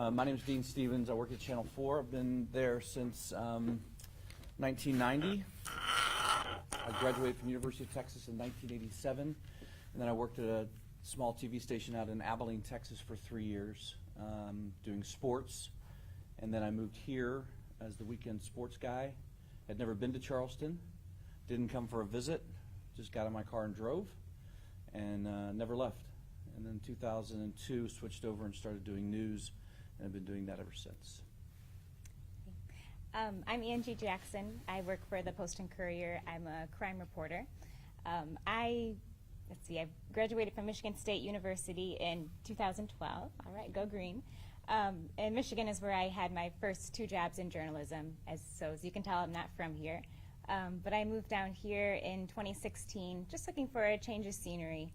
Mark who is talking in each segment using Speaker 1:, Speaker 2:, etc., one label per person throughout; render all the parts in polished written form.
Speaker 1: My name is Dean Stevens. I work at Channel 4. I've been there since 1990. I graduated from the University of Texas in 1987, and then I worked at a small TV station out in Abilene, Texas for 3 years, doing sports. And then I moved here as the weekend sports guy. Had never been to Charleston, didn't come for a visit, just got in my car and drove, and never left. And then 2002 switched over and started doing news, and I've been doing that ever since.
Speaker 2: I'm Angie Jackson. I work for the Post and Courier. I'm a crime reporter. I graduated from Michigan State University in 2012. All right, go green. And Michigan is where I had my first 2 jobs in journalism. So as you can tell, I'm not from here. But I moved down here in 2016, just looking for a change of scenery.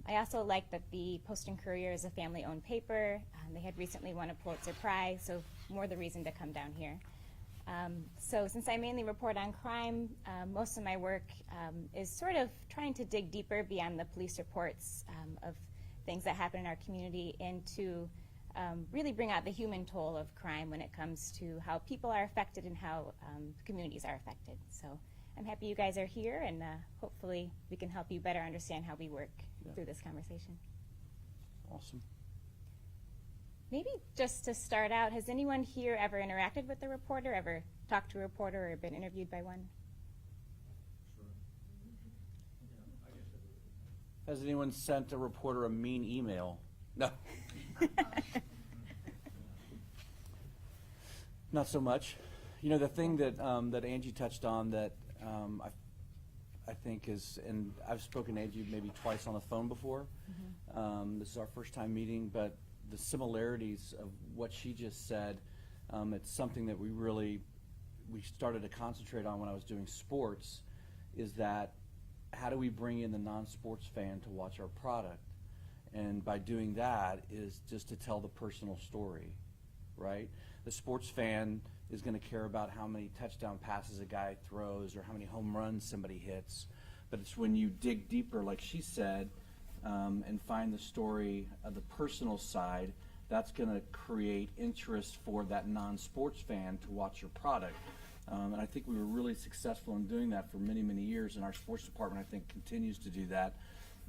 Speaker 2: I also like that the Post and Courier is a family-owned paper. They had recently won a Pulitzer Prize, so more the reason to come down here. So since I mainly report on crime, most of my work is sort of trying to dig deeper beyond the police reports of things that happen in our community and to really bring out the human toll of crime when it comes to how people are affected and how communities are affected. So I'm happy you guys are here, and hopefully we can help you better understand how we work through this conversation.
Speaker 1: Awesome.
Speaker 2: Maybe just to start out, has anyone here ever interacted with a reporter, ever talked to a reporter or been interviewed by one?
Speaker 1: Has anyone sent a reporter a mean email? No. Not so much. You know, the thing that that Angie touched on that I think is, and I've spoken to Angie maybe twice on the phone before. This is our first time meeting, but the similarities of what she just said, it's something that we started to concentrate on when I was doing sports, is that how do we bring in the non-sports fan to watch our product? And by doing that is just to tell the personal story, right? The sports fan is going to care about how many touchdown passes a guy throws or how many home runs somebody hits. But it's when you dig deeper, like she said, and find the story of the personal side, that's going to create interest for that non-sports fan to watch your product. And I think we were really successful in doing that for many, many years, and our sports department, I think, continues to do that.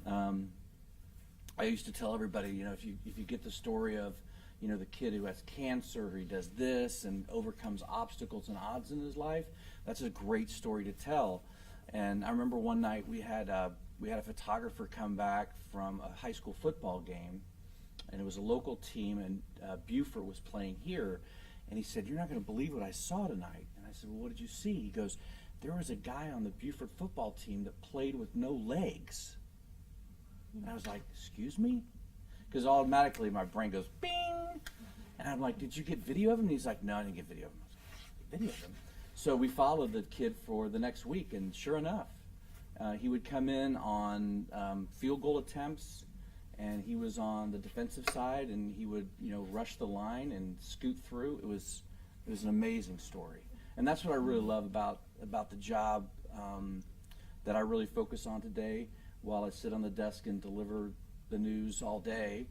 Speaker 1: I used to tell everybody, you know, if you get the story of, you know, the kid who has cancer, who does this and overcomes obstacles and odds in his life, that's a great story to tell. And I remember one night we had a photographer come back from a high school football game, and it was a local team, and Beaufort was playing here, and he said, "You're not going to believe what I saw tonight." And I said, "Well, what did you see?" He goes, "There was a guy on the Beaufort football team that played with no legs." And I was like, "Excuse me?" Because automatically my brain goes, bing! And I'm like, "Did you get video of him?" And he's like, "No, I didn't get video of him." I was like, "Video of him?" So we followed the kid for the next week, and sure enough, he would come in on field goal attempts, and he was on the defensive side, and he would, you know, rush the line and scoot through. It was an amazing story, and that's what I really love about the job that I really focus on today, while I sit on the desk and deliver the news all day.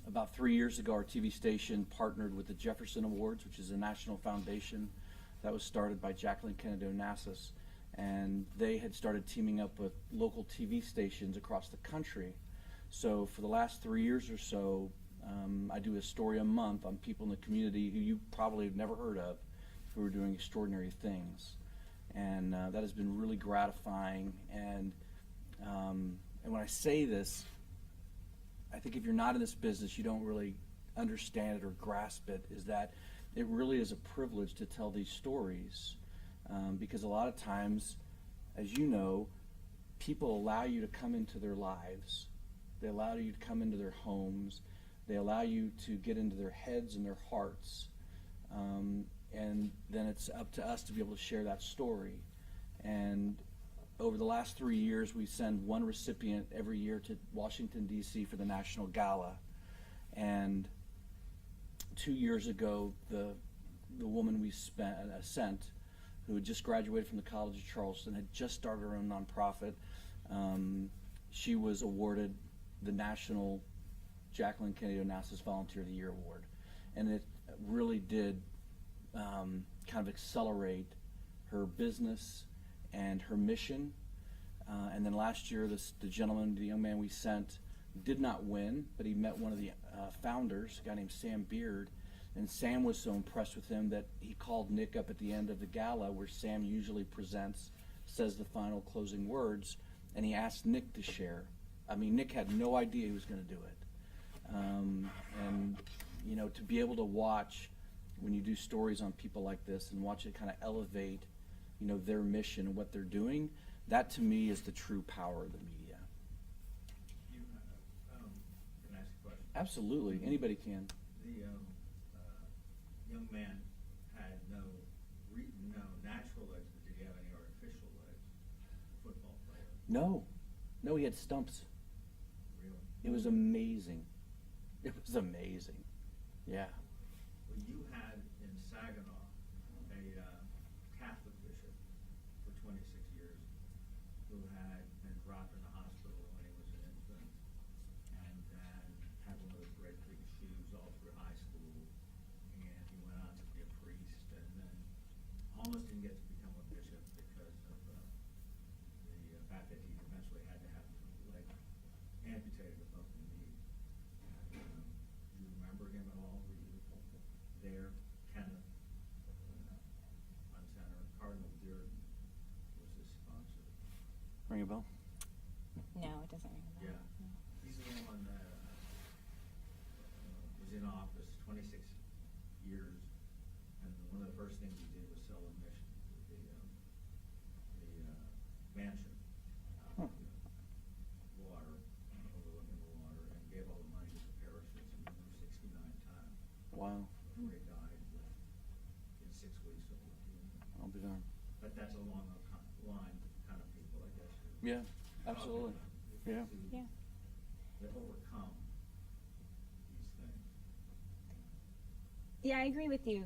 Speaker 1: About 3 years ago, our TV station partnered with the Jefferson Awards, which is a national foundation that was started by Jacqueline Kennedy Onassis, and they had started teaming up with local TV stations across the country. So for the last 3 years or so, I do a story a month on people in the community who you probably have never heard of, who are doing extraordinary things. And that has been really gratifying. And when I say this, I think if you're not in this business, you don't really understand it or grasp it, is that it really is a privilege to tell these stories. Because a lot of times, as you know, people allow you to come into their lives. They allow you to come into their homes. They allow you to get into their heads and their hearts. And then it's up to us to be able to share that story. And over the last 3 years, we send one recipient every year to Washington, D.C. for the National Gala. And 2 years ago, the woman we sent, who had just graduated from the College of Charleston, had just started her own nonprofit. She was awarded the national Jacqueline Kennedy Onassis Volunteer of the Year Award. And it really did kind of accelerate her business and her mission. And then last year, the gentleman, the young man we sent, did not win, but he met one of the founders, a guy named Sam Beard, and Sam was so impressed with him that he called Nick up at the end of the gala, where Sam usually presents, says the final closing words, and he asked Nick to share. I mean, Nick had no idea he was going to do it. And, you know, to be able to watch when you do stories on people like this and watch it kind of elevate, you know, their mission and what they're doing, that to me is the true power of the media.
Speaker 3: You, can I ask a question?
Speaker 1: Absolutely, anybody can.
Speaker 3: The young man had no natural legs, but did he have any artificial legs? Football player.
Speaker 1: No, he had stumps.
Speaker 3: Really?
Speaker 1: It was amazing. It was amazing. Yeah.
Speaker 3: Well, you had in Saginaw a Catholic bishop for 26 years who had been dropped in the hospital when he was an infant, and then had one of those great big shoes all through high school, and he went on to be a priest, and then almost didn't get to become a bishop because of the fact that he eventually had to have his leg amputated above the knee. And, do you remember him at all? Were you there? Kenneth on center. Cardinal Dearden was his sponsor.
Speaker 1: Ring a bell?
Speaker 2: No, it doesn't ring a bell.
Speaker 3: Yeah.
Speaker 2: No.
Speaker 3: He's the one that was in office 26 years, and one of the first things he did was sell a mission, the mansion out in the water, overlooking the water, and gave all the money to the parishes, and he moved 69 times
Speaker 1: Wow.
Speaker 3: before he died in 6 weeks of leukemia.
Speaker 1: I'll be darned.
Speaker 3: But that's along the line kind of people, I guess.
Speaker 1: Yeah, absolutely. Yeah.
Speaker 2: Yeah.
Speaker 3: That overcome these things.
Speaker 2: Yeah, I agree with you,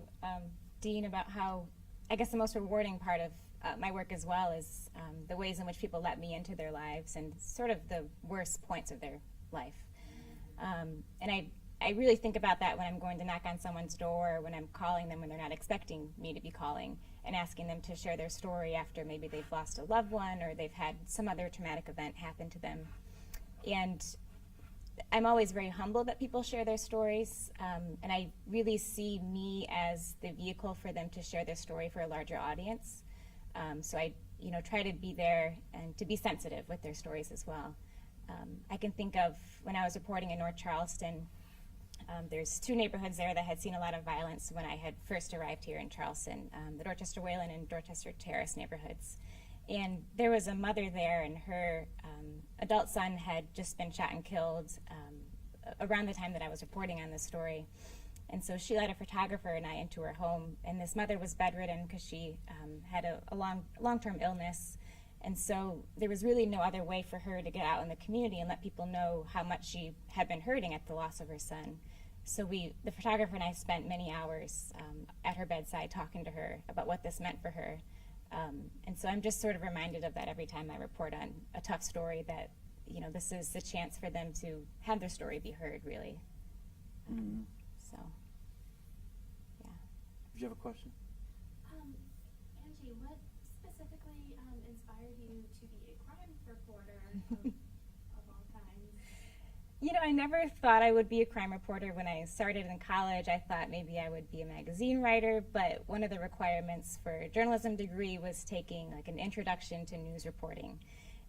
Speaker 2: Dean, about how I guess the most rewarding part of my work as well is the ways in which people let me into their lives and sort of the worst points of their life. And I really think about that when I'm going to knock on someone's door, or when I'm calling them when they're not expecting me to be calling, and asking them to share their story after maybe they've lost a loved one or they've had some other traumatic event happen to them. And I'm always very humbled that people share their stories, and I really see me as the vehicle for them to share their story for a larger audience. So I, try to be there and to be sensitive with their stories as well. I can think of when I was reporting in North Charleston, there's 2 neighborhoods there that had seen a lot of violence when I had first arrived here in Charleston, the Dorchester Wayland and Dorchester Terrace neighborhoods. And there was a mother there, and her adult son had just been shot and killed around the time that I was reporting on this story. And so she let a photographer and I into her home, and this mother was bedridden because she had a long-term illness. And so there was really no other way for her to get out in the community and let people know how much she had been hurting at the loss of her son. So the photographer and I spent many hours at her bedside talking to her about what this meant for her. And so I'm just sort of reminded of that every time I report on a tough story, that, this is the chance for them to have their story be heard, really.
Speaker 1: Mm-hmm.
Speaker 2: So, yeah.
Speaker 1: Did you have a question?
Speaker 4: Angie, what specifically inspired you to be a crime reporter of all kinds?
Speaker 2: I never thought I would be a crime reporter. When I started in college, I thought maybe I would be a magazine writer, but one of the requirements for a journalism degree was taking like an introduction to news reporting.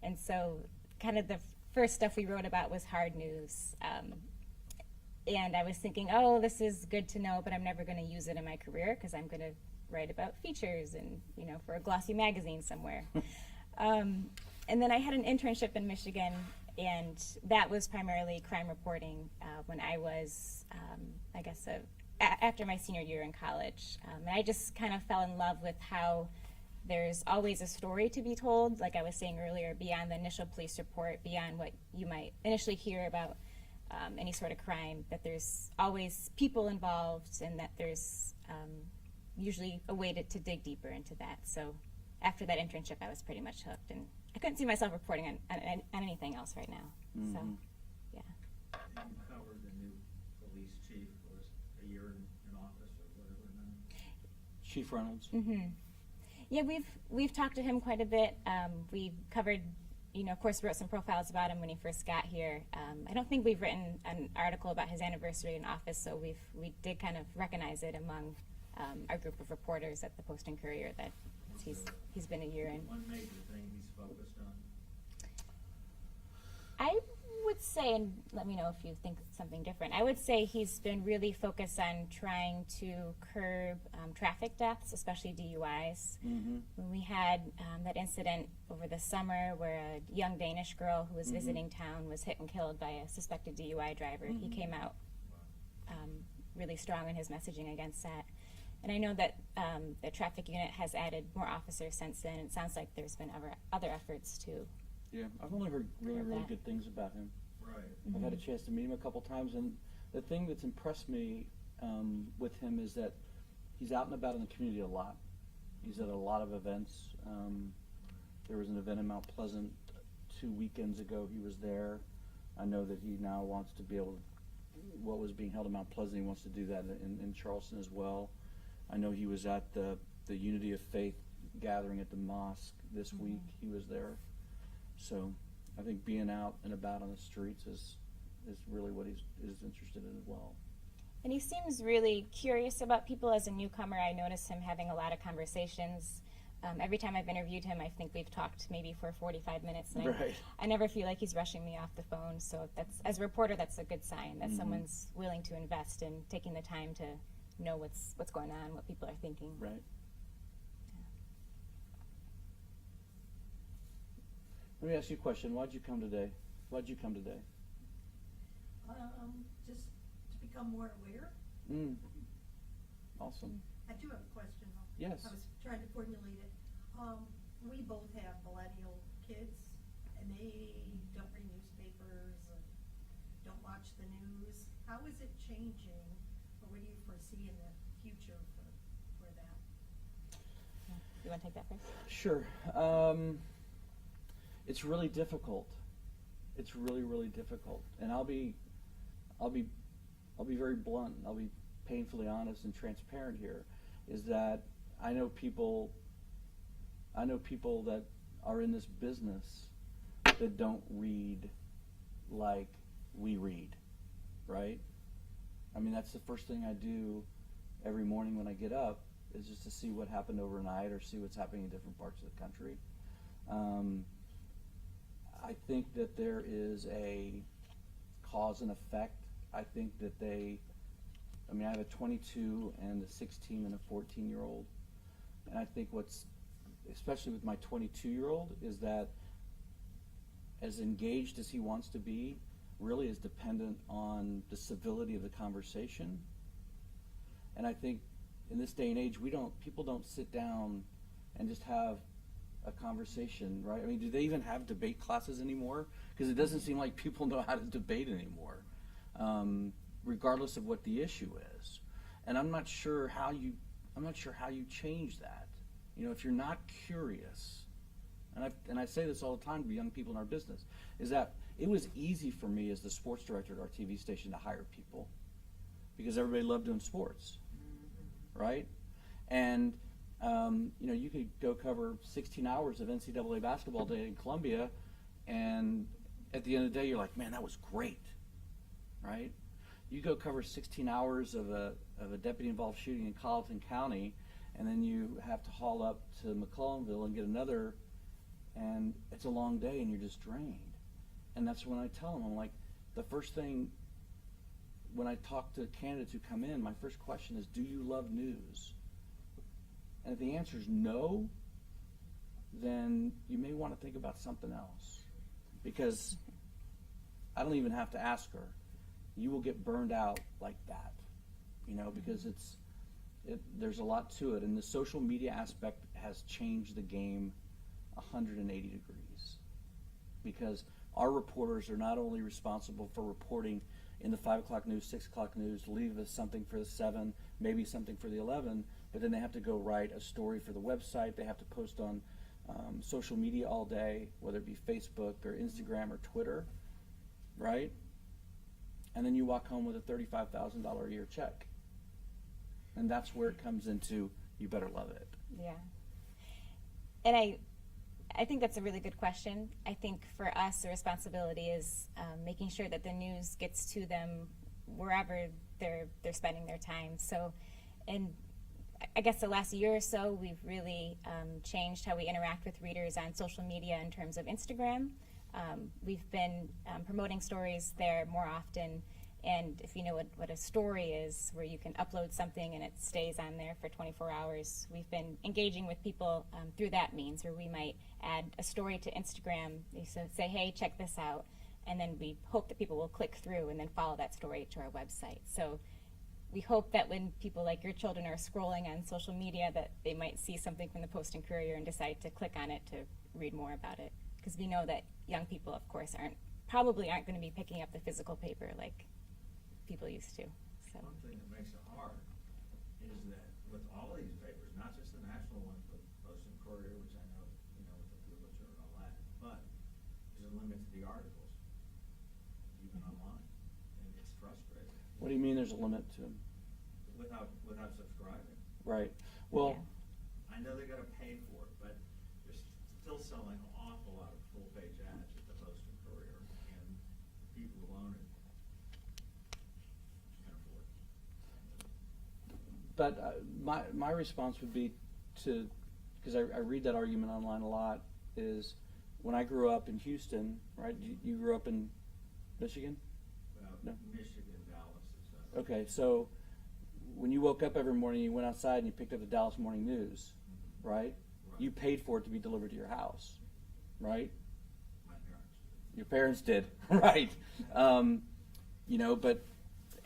Speaker 2: And so kind of the first stuff we wrote about was hard news. And I was thinking, oh, this is good to know, but I'm never going to use it in my career because I'm going to write about features and, for a glossy magazine somewhere. And then I had an internship in Michigan, and that was primarily crime reporting when I was, after my senior year in college. And I just kind of fell in love with how there's always a story to be told, like I was saying earlier, beyond the initial police report, beyond what you might initially hear about any sort of crime, that there's always people involved, and that there's usually a way to dig deeper into that. So after that internship, I was pretty much hooked, and I couldn't see myself reporting on anything else right now.
Speaker 1: Mm-hmm.
Speaker 2: So, yeah.
Speaker 3: And you covered the
Speaker 1: Chief Reynolds.
Speaker 2: Yeah, we've talked to him quite a bit. We covered, of course, wrote some profiles about him when he first got here. I don't think we've written an article about his anniversary in office, so we did kind of recognize it among our group of reporters at the Post and Courier that he's been a year in.
Speaker 3: One major thing he's focused on?
Speaker 2: I would say, and let me know if you think something different, I would say he's been really focused on trying to curb traffic deaths, especially DUIs. When we had that incident over the summer where a young Danish girl who was visiting town was hit and killed by a suspected DUI driver, he came out really strong in his messaging against that. And I know that the traffic unit has added more officers since then. It sounds like there's been other efforts to.
Speaker 1: Yeah, I've only heard really good things about him.
Speaker 3: Right.
Speaker 1: I've had a chance to meet him a couple times, and the thing that's impressed me with him is that he's out and about in the community a lot. He's at a lot of events. There was an event in Mount Pleasant 2 weekends ago. He was there. I know that he now wants to be able to, what was being held in Mount Pleasant, he wants to do that in Charleston as well. I know he was at the Unity of Faith gathering at the mosque this week. He was there. So I think being out and about on the streets is really what he's interested in as well.
Speaker 2: And he seems really curious about people as a newcomer. I notice him having a lot of conversations. Every time I've interviewed him, I think we've talked maybe for 45 minutes. And
Speaker 1: Right.
Speaker 2: I never feel like he's rushing me off the phone. So as a reporter, that's a good sign that someone's willing to invest in taking the time to know what's going on, what people are thinking.
Speaker 1: Right. Let me ask you a question. Why'd you come today?
Speaker 5: Just to become more aware.
Speaker 1: Awesome.
Speaker 5: I do have a question though.
Speaker 1: Yes.
Speaker 5: I was trying to formulate it. We both have millennial kids and they don't read newspapers and don't watch the news. How is it changing, or what do you foresee in the future for that?
Speaker 2: You want to take that first?
Speaker 1: Sure. It's really difficult. It's really, really difficult. And I'll be very blunt. I'll be painfully honest and transparent here. Is that I know people that are in this business that don't read like we read, right? I mean, that's the first thing I do every morning when I get up, is just to see what happened overnight or see what's happening in different parts of the country. I think that there is a cause and effect. I think that I have a 22 and a 16 and a 14-year-old. And I think especially with my 22-year-old, is that as engaged as he wants to be, really is dependent on the civility of the conversation. And I think in this day and age, people don't sit down and just have a conversation, right? I mean, do they even have debate classes anymore? Because it doesn't seem like people know how to debate anymore, regardless of what the issue is. And I'm not sure how you change that. If you're not curious, and I say this all the time to young people in our business, is that it was easy for me as the sports director at our TV station to hire people because everybody loved doing sports, right? And you could go cover 16 hours of NCAA basketball day in Columbia, and at the end of the day, you're like, man, that was great, right? You go cover 16 hours of a deputy-involved shooting in Colleton County, and then you have to haul up to McClellanville and get another, and it's a long day, and you're just drained. And that's when I tell them, I'm like, the first thing when I talk to candidates who come in, my first question is, do you love news? And if the answer is no, then you may want to think about something else. Because I don't even have to ask her. You will get burned out like that, because there's a lot to it. And the social media aspect has changed the game 180 degrees. Because our reporters are not only responsible for reporting in the 5 o'clock news, 6 o'clock news, leave us something for the 7, maybe something for the 11, but then they have to go write a story for the website. They have to post on social media all day, whether it be Facebook or Instagram or Twitter, right? And then you walk home with a $35,000 a year check. And that's where it comes into, you better love it.
Speaker 2: Yeah. And I think that's a really good question. I think for us, the responsibility is making sure that the news gets to them wherever they're spending their time. So, and I guess the last year or so, we've really changed how we interact with readers on social media in terms of Instagram. We've been promoting stories there more often. And if you know what a story is, where you can upload something and it stays on there for 24 hours, we've been engaging with people through that means, where we might add a story to Instagram. We say, hey, check this out. And then we hope that people will click through and then follow that story to our website. So we hope that when people like your children are scrolling on social media, that they might see something from the Post and Courier and decide to click on it to read more about it. Because we know that young people, of course, probably aren't going to be picking up the physical paper like people used to. So.
Speaker 3: One thing that makes it hard is that with all these papers, not just the national ones, but Post and Courier, which I know, with the Pulitzer and all that, but there's a limit to the articles, even online, and it's frustrating.
Speaker 1: What do you mean there's a limit to them?
Speaker 3: Without subscribing.
Speaker 1: Right. Well,
Speaker 3: I know they gotta pay for it, but they're still selling an awful lot of full-page ads at the Post and Courier, and people who own it can afford it.
Speaker 1: but my response would be to, because I read that argument online a lot, is when I grew up in Houston, right? You grew up in Michigan? No.
Speaker 3: Michigan, Dallas is
Speaker 1: Okay, so when you woke up every morning, you went outside and you picked up the Dallas Morning News, right?
Speaker 3: Right.
Speaker 1: You paid for it to be delivered to your house, right?
Speaker 3: my parents.
Speaker 1: Your parents did, right? But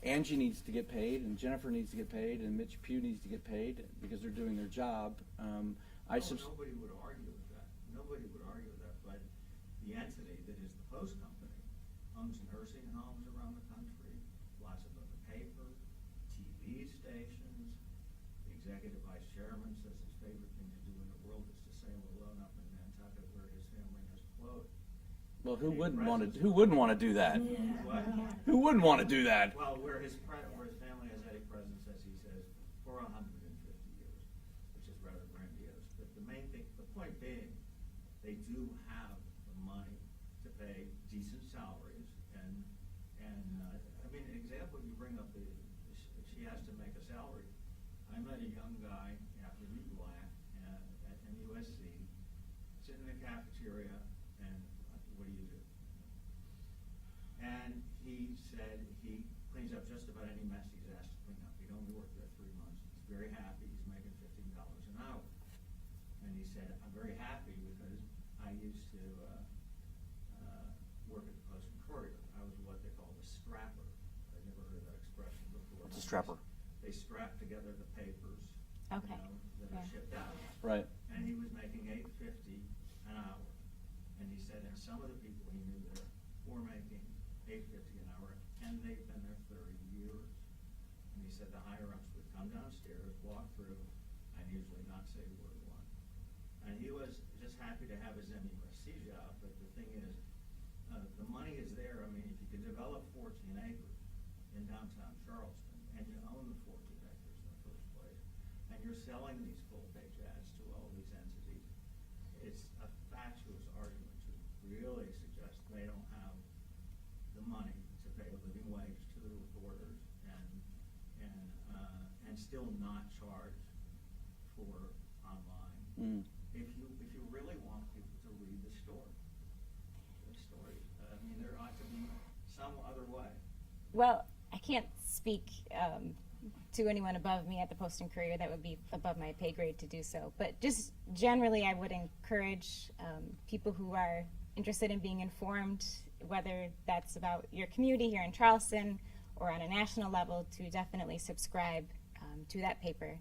Speaker 1: Angie needs to get paid, and Jennifer needs to get paid, and Mitch Pugh needs to get paid because they're doing their job.
Speaker 3: Nobody would argue with that. Nobody would argue with that, but the entity that is the Post Company owns nursing homes around the country, lots of other paper, TV stations. The executive vice chairman says his favorite thing to do in the world is to sail alone up in Nantucket, where his family has a float.
Speaker 1: Well, who wouldn't want to do that?
Speaker 3: What?
Speaker 1: Who wouldn't want to do that?
Speaker 3: Well, where his family has had a presence, as he says, for 150 years, which is rather grandiose. But the main thing, the point being, they do have the money to pay decent salaries, and I mean, an example you bring up, she has to make a salary. I met a young guy, happened to be black, at USC, sitting in the cafeteria, and what do you do? And he said he cleans up just about any mess he's asked to clean up. He'd only worked there 3 months. He's very happy. He's making $15 an hour. And he said, I'm very happy because I used to work at the Post and Courier. I was what they call a strapper. I'd never heard that expression before.
Speaker 1: What's a strapper?
Speaker 3: They strap together the papers
Speaker 2: Okay.
Speaker 3: that are shipped out.
Speaker 1: Right.
Speaker 3: And he was making $8.50 an hour. And he said, and some of the people he knew there were making $8.50 an hour, and they've been there 30 years. And he said the higher-ups would come downstairs, walk through, and usually not say word one. And he was just happy to have his MUSC job, but the thing is, the money is there. I mean, if you can develop 14 acres in downtown Charleston, and you own the 14 acres in the first place, and you're selling these full-page ads to all these entities, it's a fatuous argument to really suggest they don't have the money to pay a living wage to the reporters and still not charge for online.
Speaker 1: Mm.
Speaker 3: If you really want people to read the stories, I mean, there ought to be some other way.
Speaker 2: Well, I can't speak to anyone above me at the Post and Courier. That would be above my pay grade to do so. But just generally, I would encourage people who are interested in being informed, whether that's about your community here in Charleston or on a national level, to definitely subscribe to that paper.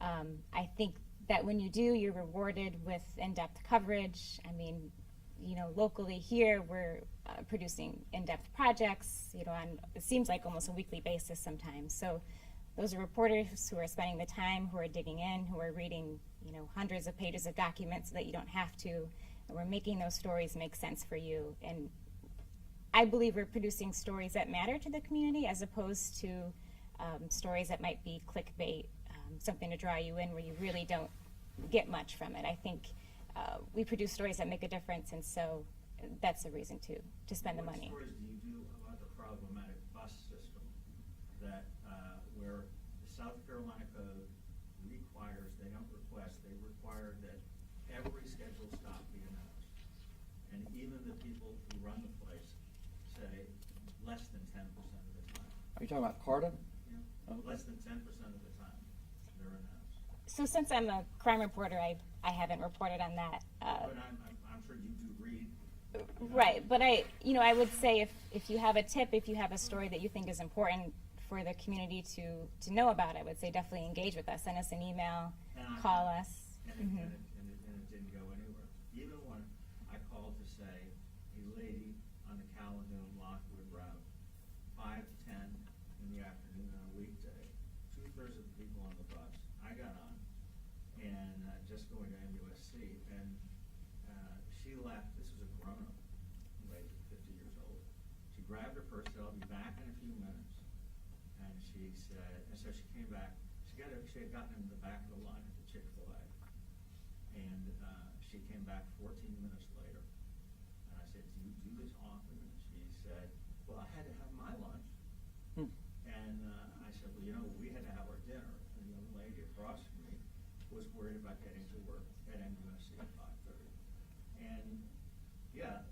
Speaker 2: I think that when you do, you're rewarded with in-depth coverage. I mean, locally here, we're producing in-depth projects, on, it seems like almost a weekly basis sometimes. So those are reporters who are spending the time, who are digging in, who are reading, hundreds of pages of documents so that you don't have to. And we're making those stories make sense for you. And I believe we're producing stories that matter to the community, as opposed to stories that might be clickbait, something to draw you in where you really don't get much from it. I think we produce stories that make a difference, and so that's the reason to spend the money.
Speaker 3: What stories do you do about the problematic bus system that where the South Carolina code requires, they don't request, they require that every scheduled stop be announced. And even the people who run the place say less than 10% of the time.
Speaker 1: Are you talking about CARTA?
Speaker 3: Yeah.
Speaker 1: Okay.
Speaker 3: Less than 10% of the time they're announced.
Speaker 2: So since I'm a crime reporter, I haven't reported on that.
Speaker 3: But I'm sure you do read.
Speaker 2: Right, but I would say if you have a tip, if you have a story that you think is important for the community to know about, I would say definitely engage with us. Send us an email, call us.
Speaker 3: And it didn't go anywhere. Even when I called to say a lady on the Calhoun Lockwood route, 5 to 10 in the afternoon on a weekday, 2/3 of the people on the bus, I got on, and just going to MUSC, and she left. This was a grown-up lady, 50 years old. She grabbed her purse, said, "I'll be back in a few minutes." And she said, and so she came back. She had gotten into the back of the line at the Chick-fil-A. And she came back 14 minutes later. And I said, "Do you do this often?" And she said, "Well, I had to have my lunch." And I said, "Well, we had to have our dinner." And the young lady across from me was worried about getting to work at MUSC at 5:30. And yeah,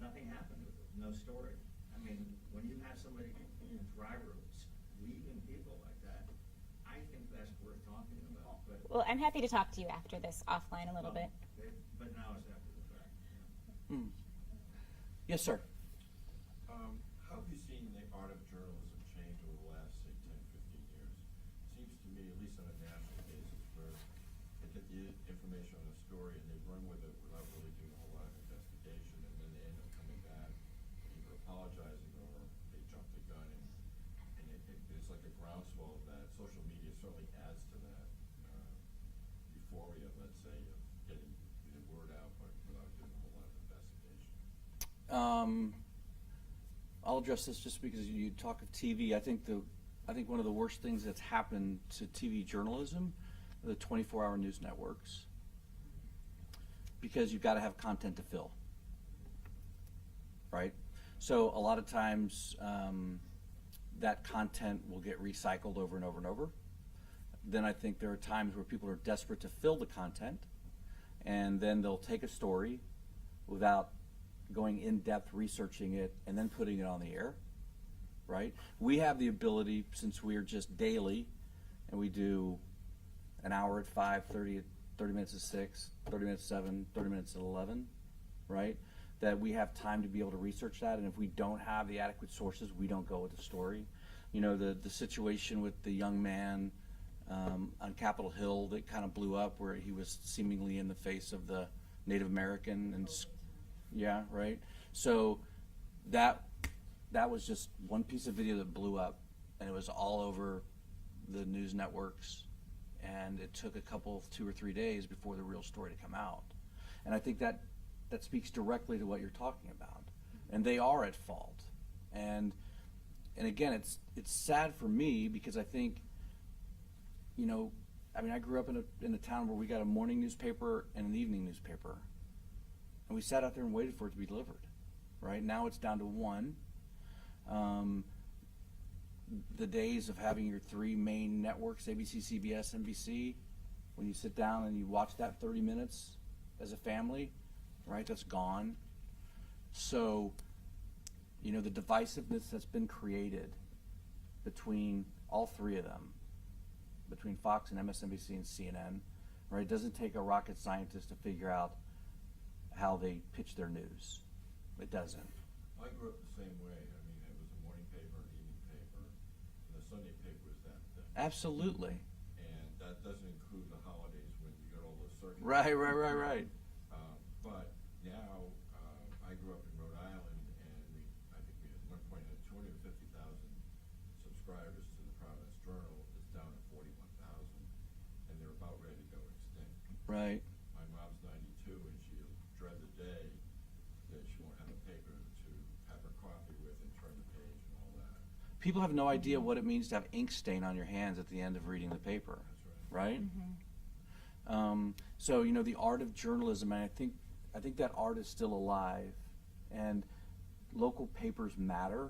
Speaker 3: nothing happened with it, no story. I mean, when you have somebody in a driver leaving people like that, I think that's worth talking about. But
Speaker 2: Well, I'm happy to talk to you after this offline a little bit.
Speaker 3: But now it's after the fact. Yeah.
Speaker 1: Yes, sir.
Speaker 6: How have you seen the art of journalism change over the last, say, 10, 15 years? It seems to me, at least on a national basis, where they get the information on the story and they run with it without really doing a whole lot of investigation, and then they end up coming back either apologizing or they jump the gun, and it's like a groundswell of that. Social media certainly adds to that euphoria, let's say, of getting the word out, but without doing a whole lot of investigation.
Speaker 1: I'll address this just because you talk of TV. I think one of the worst things that's happened to TV journalism are the 24-hour news networks, because you've got to have content to fill, right? So a lot of times that content will get recycled over and over and over. Then I think there are times where people are desperate to fill the content, and then they'll take a story without going in-depth researching it and then putting it on the air, right? We have the ability, since we're just daily, and we do an hour at 5, 30 minutes at 6, 30 minutes at 7, 30 minutes at 11, right? That we have time to be able to research that, and if we don't have the adequate sources, we don't go with the story. The situation with the young man on Capitol Hill that kind of blew up, where he was seemingly in the face of the Native American and yeah, right. So that was just one piece of video that blew up, and it was all over the news networks, and it took 2 or 3 days before the real story to come out. And I think that speaks directly to what you're talking about, and they are at fault. And again, it's sad for me, because I think, I grew up in a town where we got a morning newspaper and an evening newspaper. And we sat out there and waited for it to be delivered, right? Now it's down to one. The days of having your 3 main networks, ABC, CBS, NBC, when you sit down and you watch that 30 minutes as a family, right, that's gone. So, the divisiveness that's been created between all 3 of them, between Fox and MSNBC and CNN, right, it doesn't take a rocket scientist to figure out how they pitch their news. It doesn't.
Speaker 6: I grew up the same way. It was a morning paper, an evening paper, and the Sunday paper was that thing.
Speaker 1: Absolutely.
Speaker 6: And that doesn't include the holidays when you got all those circuits.
Speaker 1: Right.
Speaker 6: But now, I grew up in Rhode Island, and I think we at one point had 250,000 subscribers to the Providence Journal. It's down to 41,000, and they're about ready to go extinct.
Speaker 1: Right.
Speaker 6: My mom's 92, and she'll dread the day that she won't have a paper to have her coffee with and turn the page and all that.
Speaker 1: People have no idea what it means to have ink stain on your hands at the end of reading the paper.
Speaker 6: That's right.
Speaker 1: right? So, you know, the art of journalism, and I think that art is still alive, and local papers matter,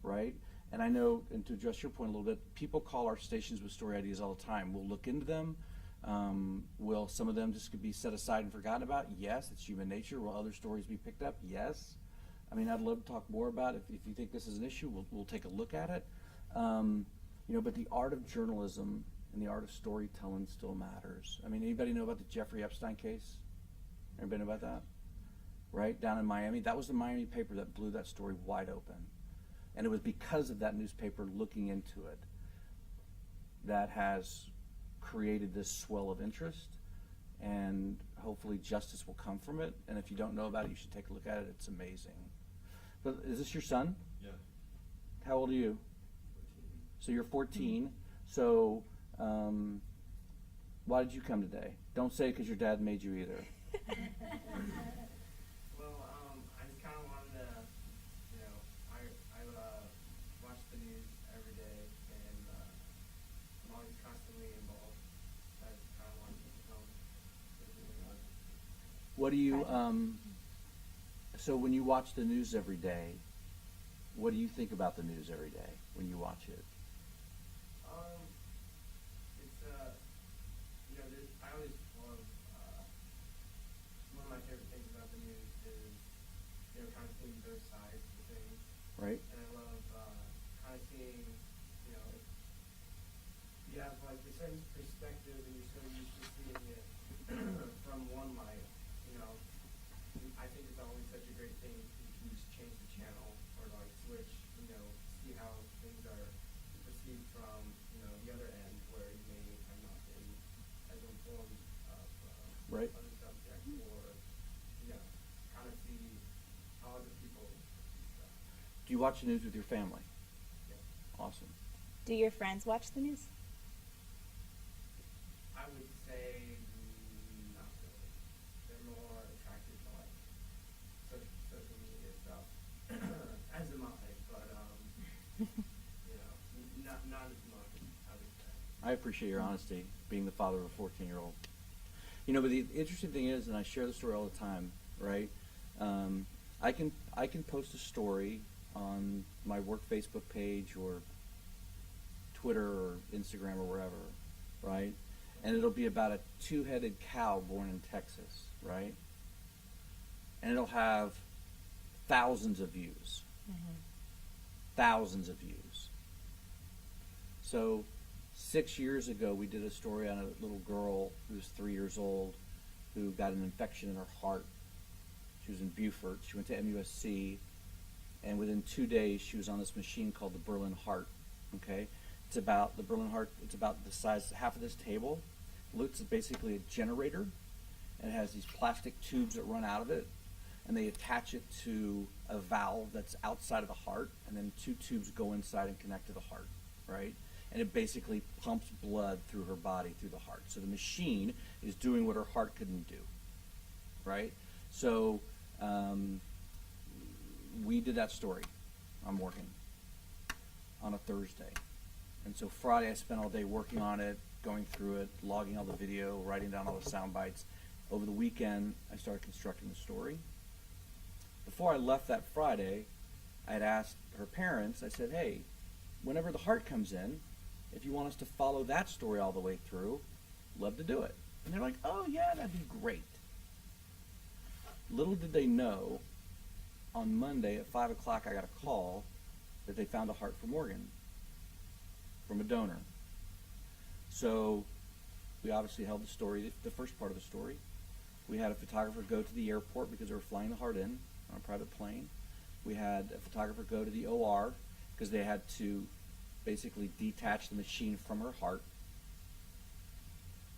Speaker 1: right? And I know, and to address your point a little bit, people call our stations with story ideas all the time. We'll look into them. Will some of them just be set aside and forgotten about? Yes, it's human nature. Will other stories be picked up? Yes. I mean, I'd love to talk more about it. If you think this is an issue, we'll take a look at it. You know, but the art of journalism and the art of storytelling still matters. I mean, anybody know about the Jeffrey Epstein case? Anybody know about that? Right, down in Miami. That was the Miami paper that blew that story wide open. And it was because of that newspaper looking into it that has created this swell of interest, and hopefully justice will come from it. And if you don't know about it, you should take a look at it. It's amazing. But is this your son?
Speaker 6: Yeah.
Speaker 1: How old are you?
Speaker 6: 14.
Speaker 1: So you're 14. So why did you come today? Don't say because your dad made you either.
Speaker 7: Well, I just kind of wanted to, you know, I watch the news every day, and I'm always constantly involved. I just kind of wanted to come.
Speaker 1: What do you, so when you watch the news every day, what do you think about the news every day when you watch it?
Speaker 7: It's, you know, I always love, one of my favorite things about the news is, you know, kind of seeing both sides of things.
Speaker 1: Right?
Speaker 7: And I love, kind of seeing, you know, you have like a certain perspective and you're so used to seeing it from one light, you know. I think it's always such a great thing if you can just change the channel or like switch, you know, see how things are perceived from, you know, the other end where you may have not been as informed of
Speaker 1: Right.
Speaker 7: other subjects, or, you know, kind of see how other people see stuff.
Speaker 1: Do you watch the news with your family?
Speaker 7: Yeah.
Speaker 1: Awesome.
Speaker 2: Do your friends watch the news?
Speaker 7: I would say not really. They're more attracted to like social media stuff, as am I, but you know, not as much, I would say.
Speaker 1: I appreciate your honesty, being the father of a 14-year-old. You know, but the interesting thing is, and I share the story all the time, right? I can post a story on my work Facebook page or Twitter or Instagram or wherever, right? And it'll be about a two-headed cow born in Texas, right? And it'll have thousands of views. Thousands of views. So 6 years ago, we did a story on a little girl who was 3 years old who got an infection in her heart. She was in Beaufort. She went to MUSC, and within 2 days, she was on this machine called the Berlin Heart. Okay, it's about the Berlin Heart. It's about the size half of this table. It's basically a generator, and it has these plastic tubes that run out of it, and they attach it to a valve that's outside of the heart, and then 2 tubes go inside and connect to the heart, right? And it basically pumps blood through her body, through the heart. So the machine is doing what her heart couldn't do, right? So we did that story on Morgan on a Thursday. And so Friday I spent all day working on it, going through it, logging all the video, writing down all the sound bites. Over the weekend, I started constructing the story. Before I left that Friday, I had asked her parents, I said, hey, whenever the heart comes in, if you want us to follow that story all the way through, love to do it. And they're like, oh yeah, that'd be great. Little did they know, on Monday at 5 o'clock I got a call that they found a heart for Morgan from a donor. So we obviously held the story, the first part of the story. We had a photographer go to the airport because they were flying the heart in on a private plane. We had a photographer go to the OR because they had to basically detach the machine from her heart.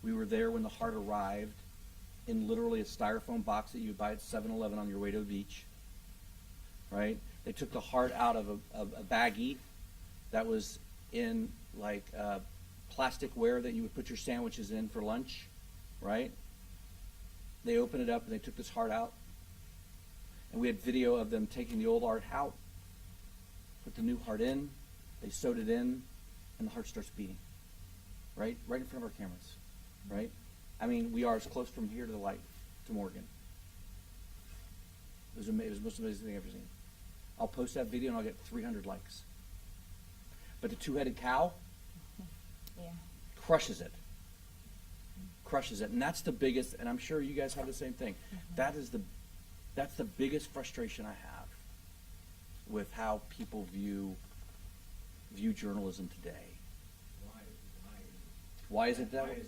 Speaker 1: We were there when the heart arrived in literally a styrofoam box that you would buy at 7-Eleven on your way to the beach, right? They took the heart out of a baggie that was in like plasticware that you would put your sandwiches in for lunch, right? They opened it up and they took this heart out. And we had video of them taking the old heart out, put the new heart in, they sewed it in, and the heart starts beating, right in front of our cameras, right? I mean, we are as close from here to the light to Morgan. It was the most amazing thing I've ever seen. I'll post that video and I'll get 300 likes. But the two-headed cow
Speaker 2: Yeah.
Speaker 1: crushes it. Crushes it. And that's the biggest, and I'm sure you guys have the same thing. That's the biggest frustration I have with how people view journalism today. Why is it that way?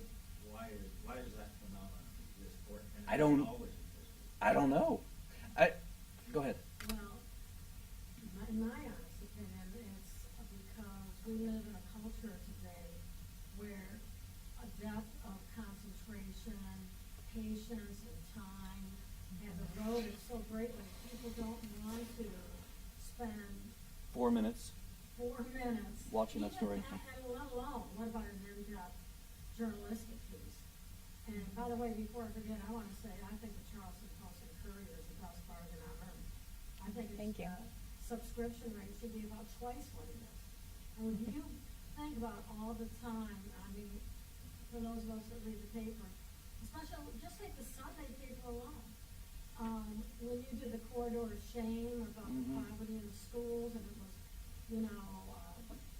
Speaker 3: Why does that phenomenon exist? And
Speaker 1: I don't-
Speaker 3: it always existed?
Speaker 1: I don't know. Go ahead.
Speaker 8: Well, in my honest opinion, it's because we live in a culture today where a depth of concentration, patience, and time have eroded so greatly. People don't want to spend
Speaker 1: 4 minutes.
Speaker 8: 4 minutes.
Speaker 1: Watching that story.
Speaker 8: And let alone, what about an in-depth journalistic piece? And by the way, before I forget, I want to say, I think the Charleston Post and Courier is the best bargain on earth. I think
Speaker 2: Thank you.
Speaker 8: Subscription rate should be about twice what it is. And when you think about all the time, I mean, for those of us that read the paper, especially, just take the Sunday paper alone. When you did the corridor of shame about the
Speaker 1: Mhm.
Speaker 8: poverty in the schools, and it was, you know,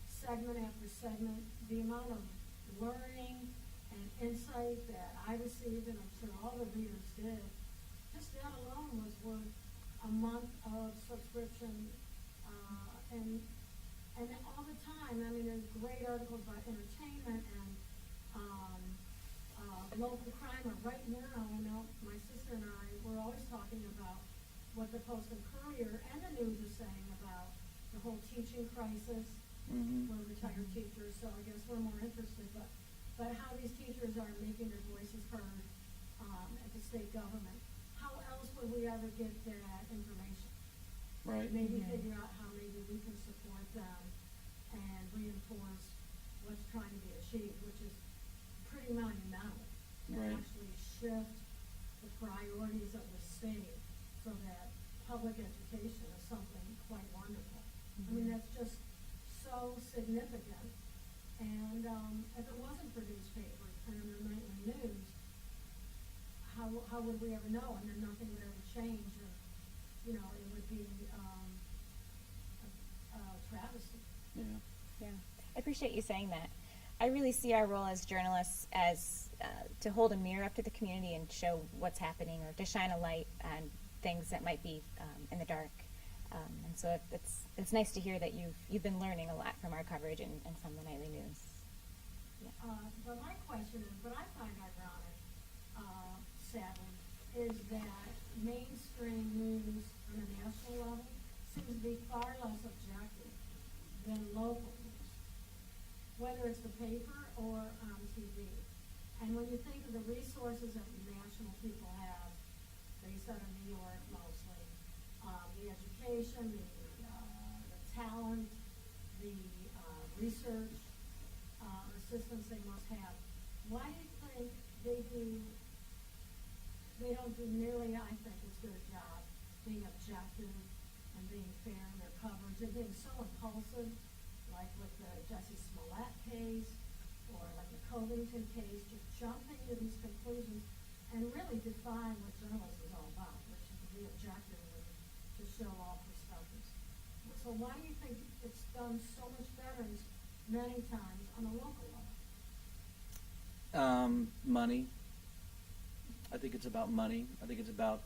Speaker 8: segment after segment, the amount of learning and insight that I received, and I'm sure all the readers did, just that alone was worth a month of subscription, and all the time, I mean, there's great articles about entertainment and, local crime, or right now, you know, my sister and I, we're always talking about what the Post and Courier and the news is saying about the whole teaching crisis.
Speaker 1: Mhm.
Speaker 8: We're retired teachers, so I guess we're more interested, but how these teachers are making their voices heard, at the state government. How else would we ever get that information?
Speaker 1: Right.
Speaker 8: Maybe figure out how maybe we can support them and reinforce what's trying to be achieved, which is pretty monumental.
Speaker 1: Right.
Speaker 8: And actually shift the priorities of the state so that public education is something quite wonderful. I mean, that's just so significant. And if it wasn't for newspapers and the nightly news, how would we ever know? And then nothing would ever change, and, you know, it would be a travesty.
Speaker 1: Yeah.
Speaker 2: Yeah, I appreciate you saying that. I really see our role as journalists as to hold a mirror up to the community and show what's happening, or to shine a light on things that might be in the dark. And so it's nice to hear that you've been learning a lot from our coverage and from the nightly news. Yeah.
Speaker 8: But my question is, what I find ironic, sadly, is that mainstream news on a national level seems to be far less objective than local news, whether it's the paper or on TV. And when you think of the resources that national people have, based out of New York mostly, the education, the talent, the research assistance they must have, why do you think they don't do nearly, I think, as good a job being objective and being fair in their coverage, and being so impulsive, like with the Jussie Smollett case, or like the Covington case, just jumping to these conclusions and really define what journalism is all about, which is to be objective and to show all perspectives. So why do you think it's done so much better many times on a local level?
Speaker 1: Money. I think it's about money. I think it's about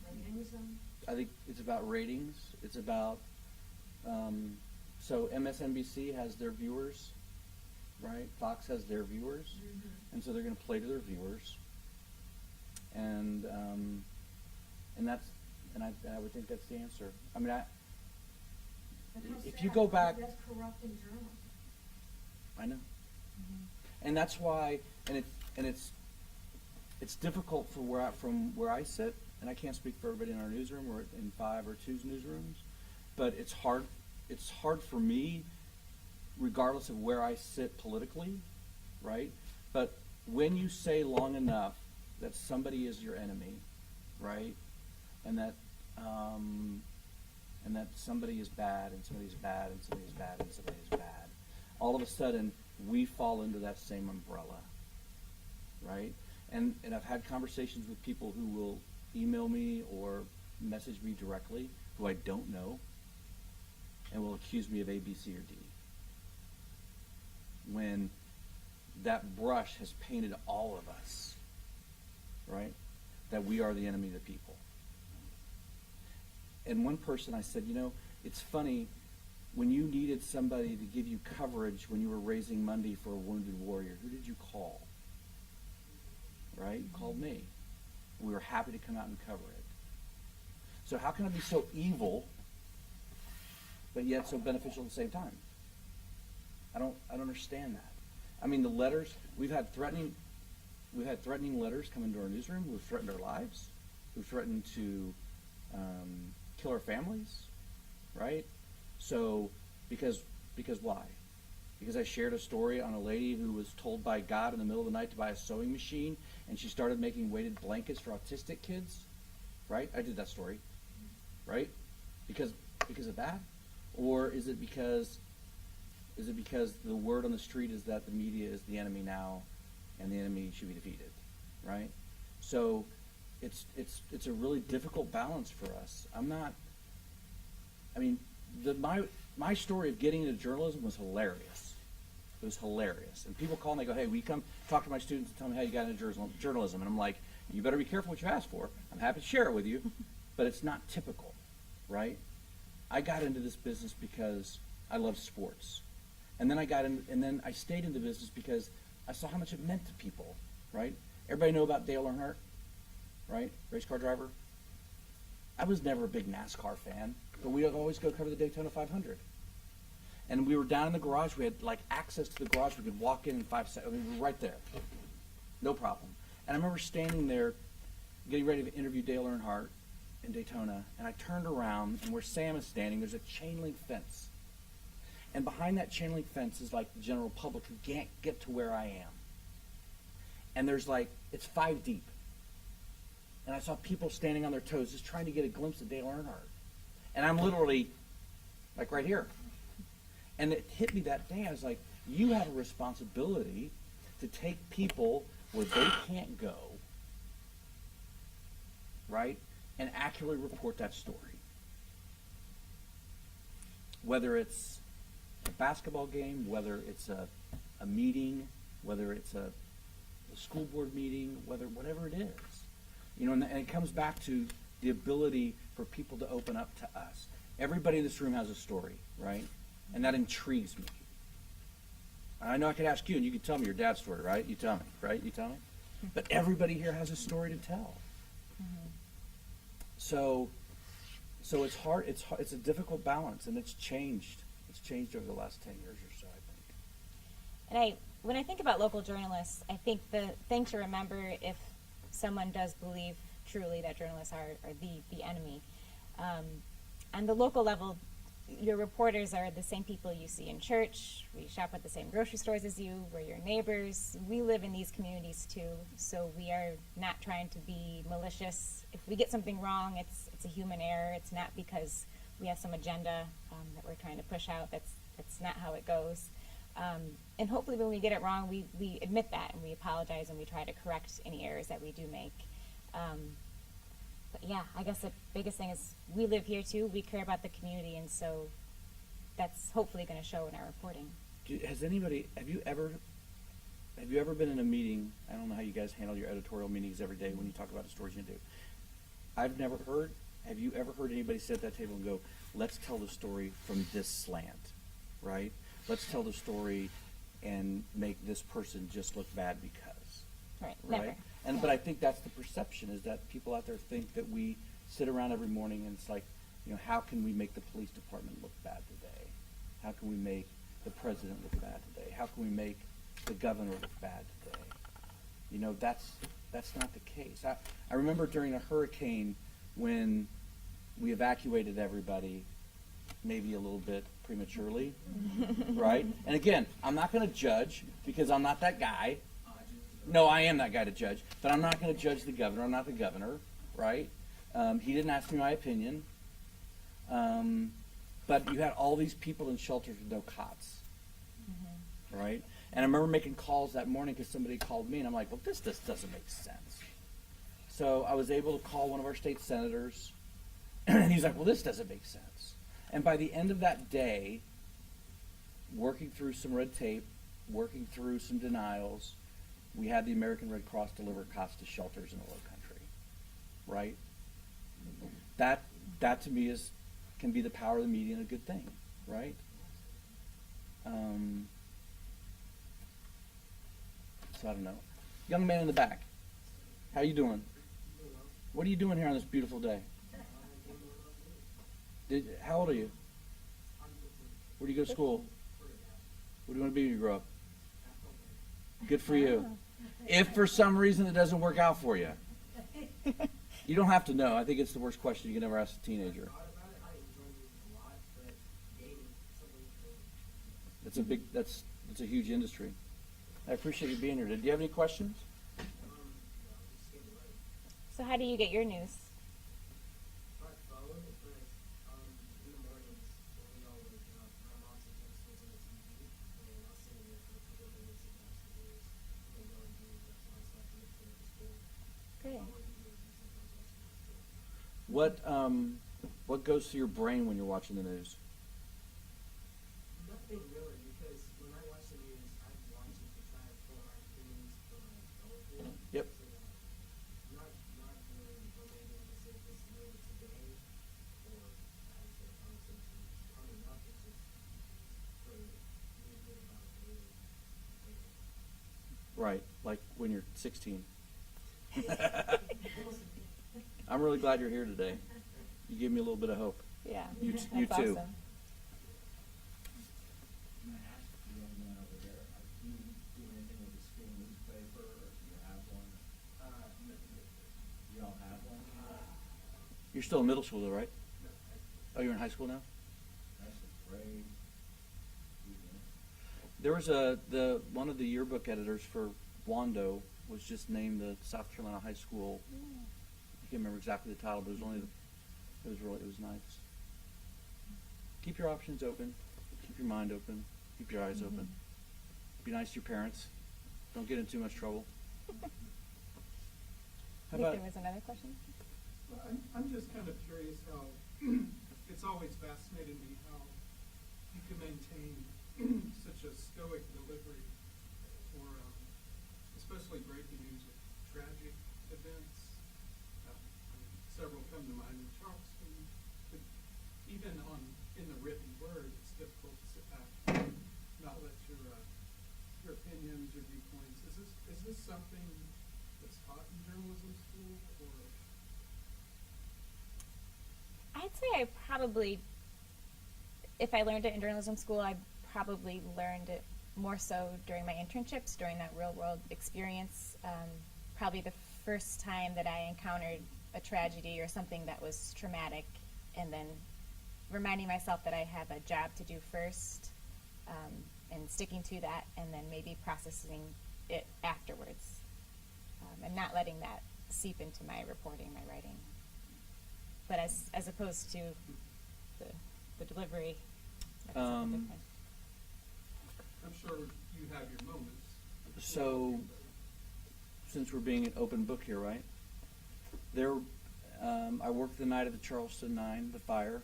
Speaker 8: Ratings and
Speaker 1: I think it's about ratings. It's about so MSNBC has their viewers, right? Fox has their viewers, and so they're going to play to their viewers, and I would think that's the answer. I mean,
Speaker 8: But how
Speaker 1: if
Speaker 8: sad,
Speaker 1: you go
Speaker 8: because
Speaker 1: back,
Speaker 8: that's corrupting journalism.
Speaker 1: I know, and that's why, and it's difficult for from where I sit, and I can't speak for everybody in our newsroom or in 5 or 2's newsrooms, but it's hard. It's hard for me, regardless of where I sit politically, right? But when you say long enough that somebody is your enemy, right, and that somebody is bad, and somebody's bad, and somebody's bad, and somebody's bad, all of a sudden we fall into that same umbrella, right? And I've had conversations with people who will email me or message me directly who I don't know and will accuse me of A, B, C, or D. When that brush has painted all of us, right? That we are the enemy of the people. And one person I said, it's funny, when you needed somebody to give you coverage when you were raising money for a wounded warrior, who did you call? Right? You called me. We were happy to come out and cover it. So how can I be so evil, but yet so beneficial at the same time? I don't understand that. I mean, the letters, we've had threatening letters come into our newsroom who've threatened our lives, who've threatened to kill our families, right? So, because why? Because I shared a story on a lady who was told by God in the middle of the night to buy a sewing machine, and she started making weighted blankets for autistic kids, right? I did that story, right? Because of that? Or is it because the word on the street is that the media is the enemy now, and the enemy should be defeated, right? So it's a really difficult balance for us. My story of getting into journalism was hilarious. It was hilarious. And people call and they go, hey, will you come talk to my students and tell me how you got into journalism? And I'm like, you better be careful what you ask for. I'm happy to share it with you, but it's not typical, right? I got into this business because I love sports. And then I stayed in the business because I saw how much it meant to people, right? Everybody know about Dale Earnhardt, right? Race car driver. I was never a big NASCAR fan, but we'd always go cover the Daytona 500. And we were down in the garage. We had access to the garage. We could walk in 5 seconds. I mean, we were right there. No problem. And I remember standing there getting ready to interview Dale Earnhardt in Daytona, and I turned around, and where Sam is standing, there's a chain link fence. And behind that chain link fence is the general public who can't get to where I am. And there's it's 5 deep. And I saw people standing on their toes just trying to get a glimpse of Dale Earnhardt. And I'm literally right here. And it hit me that day. I was like, you have a responsibility to take people where they can't go, right? And accurately report that story. Whether it's a basketball game, whether it's a meeting, whether it's a school board meeting, whatever it is. And it comes back to the ability for people to open up to us. Everybody in this room has a story, right? And that intrigues me. I know I could ask you, and you could tell me your dad's story, right? You tell me, right? You tell me. But everybody here has a story to tell. Mm-hmm. So it's hard. It's a difficult balance, and it's changed. It's changed over the last 10 years or so, I think.
Speaker 2: And when I think about local journalists, I think the thing to remember, if someone does believe truly that journalists are the enemy, on the local level, your reporters are the same people you see in church. We shop at the same grocery stores as you. We're your neighbors. We live in these communities too, so we are not trying to be malicious. If we get something wrong, it's a human error. It's not because we have some agenda that we're trying to push out. That's not how it goes. And hopefully when we get it wrong, we admit that and we apologize and we try to correct any errors that we do make. But yeah, I guess the biggest thing is we live here too. We care about the community, and so that's hopefully going to show in our reporting.
Speaker 1: Have you ever been in a meeting? I don't know how you guys handle your editorial meetings every day when you talk about the stories you do. Have you ever heard anybody sit at that table and go, let's tell the story from this slant, right? Let's tell the story and make this person just look bad because.
Speaker 2: Right,
Speaker 1: right?
Speaker 2: never.
Speaker 1: But I think that's the perception, is that people out there think that we sit around every morning and it's how can we make the police department look bad today? How can we make the president look bad today? How can we make the governor look bad today? That's not the case. I remember during a hurricane when we evacuated everybody, maybe a little bit prematurely, right? And again, I'm not going to judge because I'm not that guy. No, I am that guy to judge, but I'm not going to judge the governor. I'm not the governor, right? He didn't ask me my opinion. But you had all these people in shelters with no cots, right? And I remember making calls that morning because somebody called me, and I'm like, well, this just doesn't make sense. So I was able to call one of our state senators, and he's like, well, this doesn't make sense. And by the end of that day, working through some red tape, working through some denials, we had the American Red Cross deliver cots to shelters in the Low Country, right? That to me can be the power of the media and a good thing, right? So I don't know. Young man in the back, how you doing? What are you doing here on this beautiful day? How old are you? Where do you go to school? What do you want to be when you grow up? Good for you. If for some reason it doesn't work out for you, you don't have to know. I think it's the worst question you can ever ask a teenager. That's a huge industry. I appreciate you being here. Do you have any questions?
Speaker 2: So how do you get your news? Great.
Speaker 1: What goes through your brain when you're watching the news?
Speaker 7: Nothing really, because when I watch the news, I watch it to try to form my opinions for my own.
Speaker 1: Yep.
Speaker 7: So, not really relating to say this later today, or I would say conversation coming up. It's just for me to think about it later.
Speaker 1: Right, like when you're 16. I'm really glad you're here today. You gave me a little bit of hope.
Speaker 2: Yeah.
Speaker 1: You
Speaker 2: That's
Speaker 1: too.
Speaker 2: awesome.
Speaker 3: Can I ask the young man over there, do you do anything with the school newspaper, or do you have one? You don't have one?
Speaker 1: You're still in middle school though, right? Oh, you're in high school now?
Speaker 3: That's a great.
Speaker 1: There was one of the yearbook editors for Wando was just named the South Carolina High School. I can't remember exactly the title, but it was nice. Keep your options open. Keep your mind open. Keep your eyes open. Be nice to your parents. Don't get in too much trouble.
Speaker 2: I think there was another question.
Speaker 9: Well, I'm just kind of curious how it's always fascinated me how you can maintain such a stoic delivery for especially breaking news of tragic events. Several come to mind in Charleston, but even in the written word, it's difficult to sit back and not let your opinions or viewpoints. Is this something that's taught in journalism school, or?
Speaker 2: I'd say I probably, if I learned it in journalism school, I probably learned it more so during my internships, during that real world experience. Probably the first time that I encountered a tragedy or something that was traumatic, and then reminding myself that I have a job to do first, and sticking to that, and then maybe processing it afterwards, and not letting that seep into my reporting, my writing. But as opposed to the delivery, that's something different.
Speaker 9: I'm sure you have your moments.
Speaker 1: So, since we're being an open book here, right? I worked the night of the Charleston 9, the fire.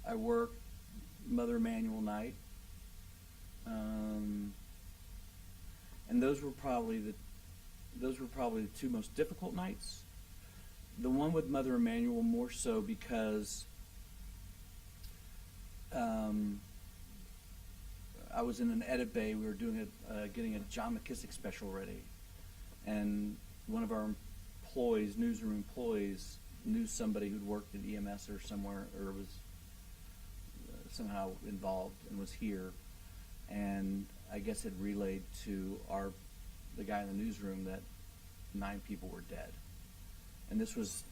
Speaker 1: I worked Mother Emanuel night. And those were probably the two most difficult nights. The one with Mother Emanuel more so because I was in an edit bay. We were doing getting a John McKissick special ready, and one of our employees, newsroom employees, knew somebody who'd worked in EMS or somewhere, or was somehow involved and was here, and I guess had relayed to the guy in the newsroom that 9 people were dead, and this was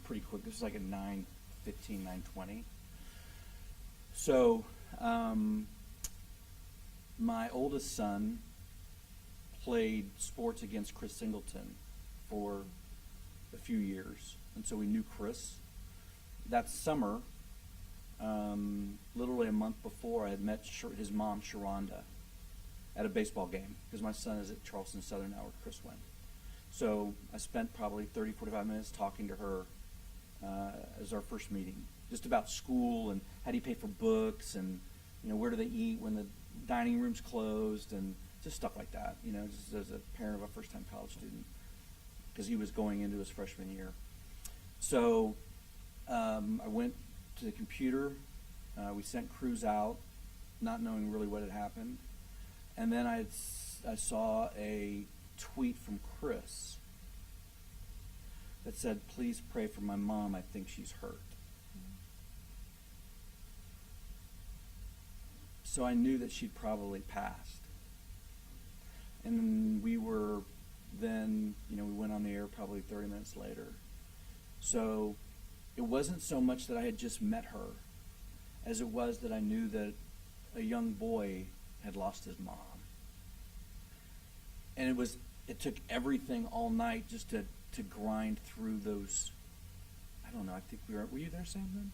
Speaker 1: pretty quick. This was like at 9:15, 9:20. So my oldest son played sports against Chris Singleton for a few years, and so we knew Chris. That summer, literally a month before, I had met his mom, Sharonda, at a baseball game, because my son is at Charleston Southern now, where Chris went. So I spent probably 30, 45 minutes talking to her as our first meeting, just about school and how do you pay for books, and where do they eat when the dining room's closed, and just stuff like that, just as a parent of a first-time college student, because he was going into his freshman year. So I went to the computer. We sent crews out, not knowing really what had happened. And then I saw a tweet from Chris that said, "Please pray for my mom. I think she's hurt." So I knew that she'd probably passed. And we went on the air probably 30 minutes later. So it wasn't so much that I had just met her as it was that I knew that a young boy had lost his mom. And it took everything all night just to grind through those. I don't know, I think were you there, Sam, then?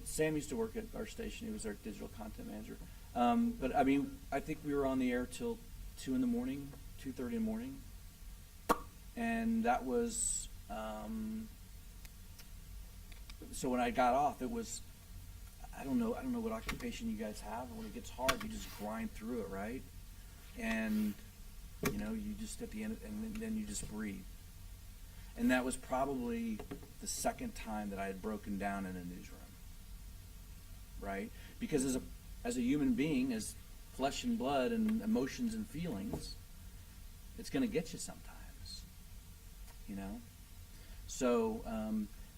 Speaker 1: Sam used to work at our station. He was our digital content manager. But I mean, I think we were on the air till 2 in the morning, 2:30 in the morning. And that was, so when I got off, it was, I don't know what occupation you guys have. When it gets hard, you just grind through it, right? And, you just at the end, and then you just breathe. And that was probably the second time that I had broken down in a newsroom, right? Because as a human being, as flesh and blood and emotions and feelings, it's going to get you sometimes, So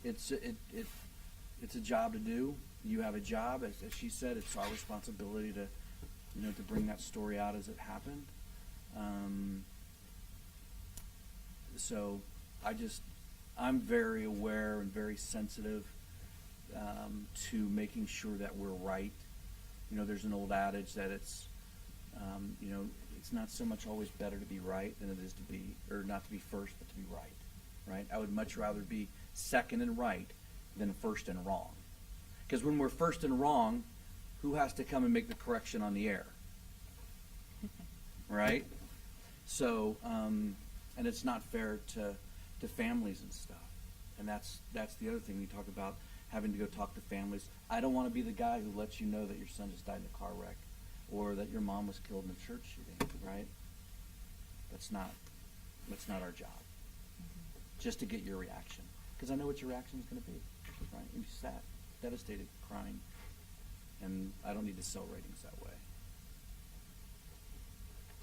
Speaker 1: it's a job to do. You have a job, as she said. It's our responsibility to bring that story out as it happened. So I'm very aware and very sensitive to making sure that we're right. There's an old adage that it's not so much always better to be right than it is not to be first, but to be right? I would much rather be second and right than first and wrong. Because when we're first and wrong, who has to come and make the correction on the air? Right? So, and it's not fair to families and stuff. And that's the other thing we talk about, having to go talk to families. I don't want to be the guy who lets you know that your son just died in a car wreck or that your mom was killed in a church shooting, right? That's not our job. Just to get your reaction. Because I know what your reaction is going to be, right? You'll be sad, devastated, crying. And I don't need to sell ratings that way.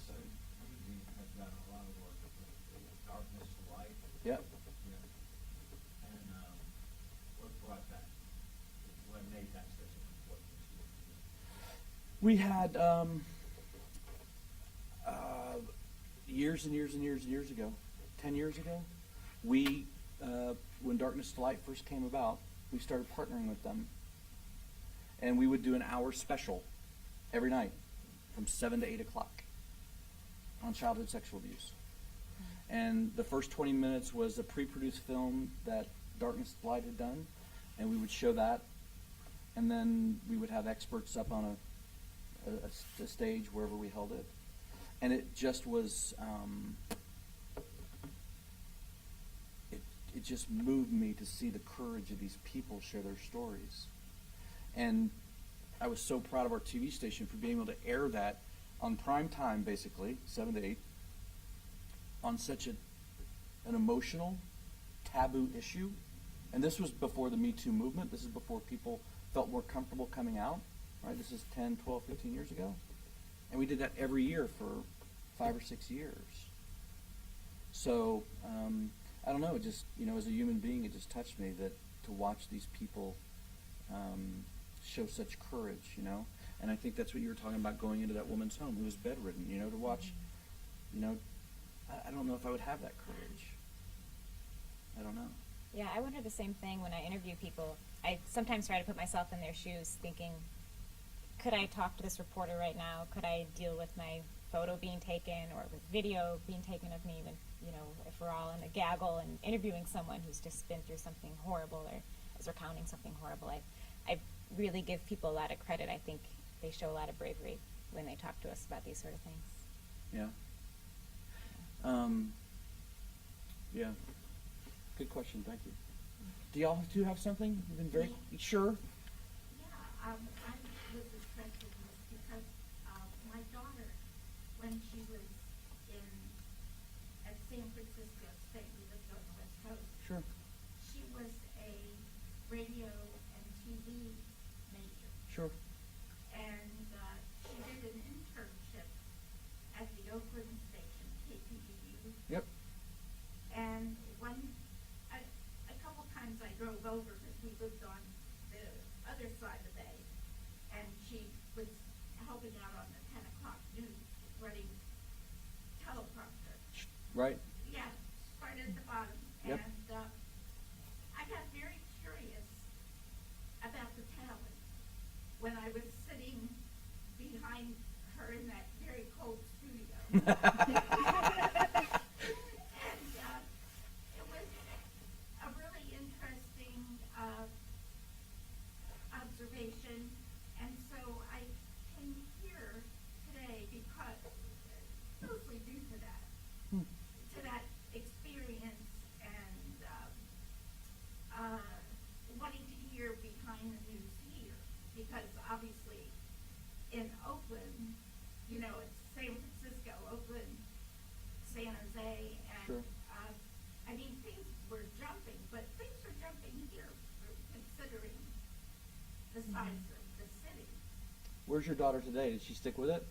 Speaker 3: So you have done a lot of work with darkness to light.
Speaker 1: Yep.
Speaker 3: Yeah. And what brought that? What made that such an important issue?
Speaker 1: We had years and years and years and years ago, 10 years ago, when Darkness to Light first came about, we started partnering with them. And we would do an hour special every night from 7 to 8 o'clock on childhood sexual abuse. And the first 20 minutes was a pre-produced film that Darkness to Light had done, and we would show that. And then we would have experts up on a stage wherever we held it. And it just was, it just moved me to see the courage of these people share their stories. And I was so proud of our TV station for being able to air that on prime time, basically, 7 to 8, on such an emotional, taboo issue. And this was before the Me Too movement. This is before people felt more comfortable coming out, right? This is 10, 12, 15 years ago. And we did that every year for 5 or 6 years. So, I don't know, it just, as a human being, it just touched me that to watch these people show such courage, And I think that's what you were talking about, going into that woman's home who was bedridden, to watch, I don't know if I would have that courage. I don't know.
Speaker 2: Yeah, I wonder the same thing when I interview people. I sometimes try to put myself in their shoes, thinking, could I talk to this reporter right now? Could I deal with my photo being taken or with video being taken of me when, if we're all in a gaggle and interviewing someone who's just been through something horrible or is recounting something horrible? I really give people a lot of credit. I think they show a lot of bravery when they talk to us about these sort of things.
Speaker 1: Yeah. Yeah. Good question. Thank you. Do y'all two have something? You've been very sure.
Speaker 10: Yeah, I was interested in this because my daughter, when she was at San Francisco State, we lived on the West Coast.
Speaker 1: Sure.
Speaker 10: She was a radio and TV major,
Speaker 1: Sure.
Speaker 10: and she did an internship at the Oakland station, KPDU.
Speaker 1: Yep.
Speaker 10: And a couple times I drove over because we lived on the other side of the bay, and she was helping out on the 10 o'clock news, running teleprompter.
Speaker 1: Right.
Speaker 10: Yeah, right at the bottom.
Speaker 1: Yep.
Speaker 10: And I got very curious about the talent when I was sitting behind her in that very cold studio. It was a really interesting observation, and so I came here today because, mostly due to that experience, and wanting to hear behind the news here, because obviously in Oakland, you know, it's San Francisco, Oakland, San Jose, and
Speaker 1: Sure.
Speaker 10: I mean, things were jumping, but things are jumping here, considering the size of the city.
Speaker 1: Where's your daughter today? Did she stick with it?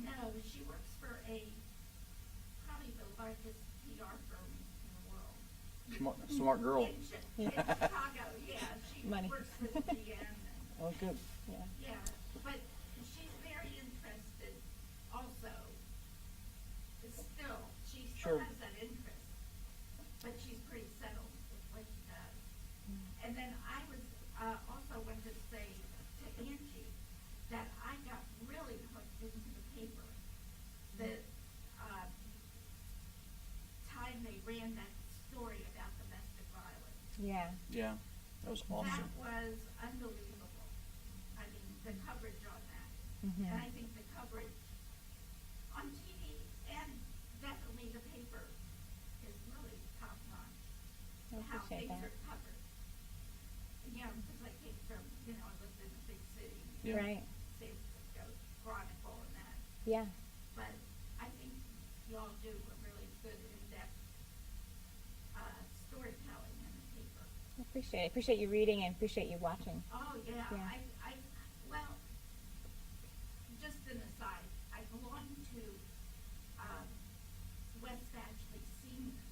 Speaker 10: No, she works for probably the largest PR firm in the world.
Speaker 1: Smart girl.
Speaker 10: In Chicago, yeah, she
Speaker 2: Money.
Speaker 10: works with GM.
Speaker 1: Oh, good.
Speaker 2: Yeah.
Speaker 10: Yeah, but she's very interested also. She still
Speaker 1: Sure.
Speaker 10: has that interest, but she's pretty settled with what she does. And then I was, also wanted to say to Angie that I got really hooked into the paper. The, time they ran that story about domestic violence.
Speaker 2: Yeah.
Speaker 1: Yeah. That was awesome.
Speaker 10: That was unbelievable. I mean, the coverage on that.
Speaker 2: Mhm.
Speaker 10: And I think the coverage on TV and definitely the paper is really top notch.
Speaker 2: I
Speaker 10: How
Speaker 2: appreciate
Speaker 10: things
Speaker 2: that.
Speaker 10: are covered. You know, because I came from, I lived in a big city.
Speaker 1: Yeah.
Speaker 2: Right.
Speaker 10: San Francisco Chronicle and that.
Speaker 2: Yeah.
Speaker 10: But I think y'all do a really good in-depth storytelling in the paper.
Speaker 2: I appreciate it. I appreciate you reading and appreciate you watching.
Speaker 10: Oh, yeah,
Speaker 2: Yeah.
Speaker 10: well, just an aside, I belong to, West Ashley Senior,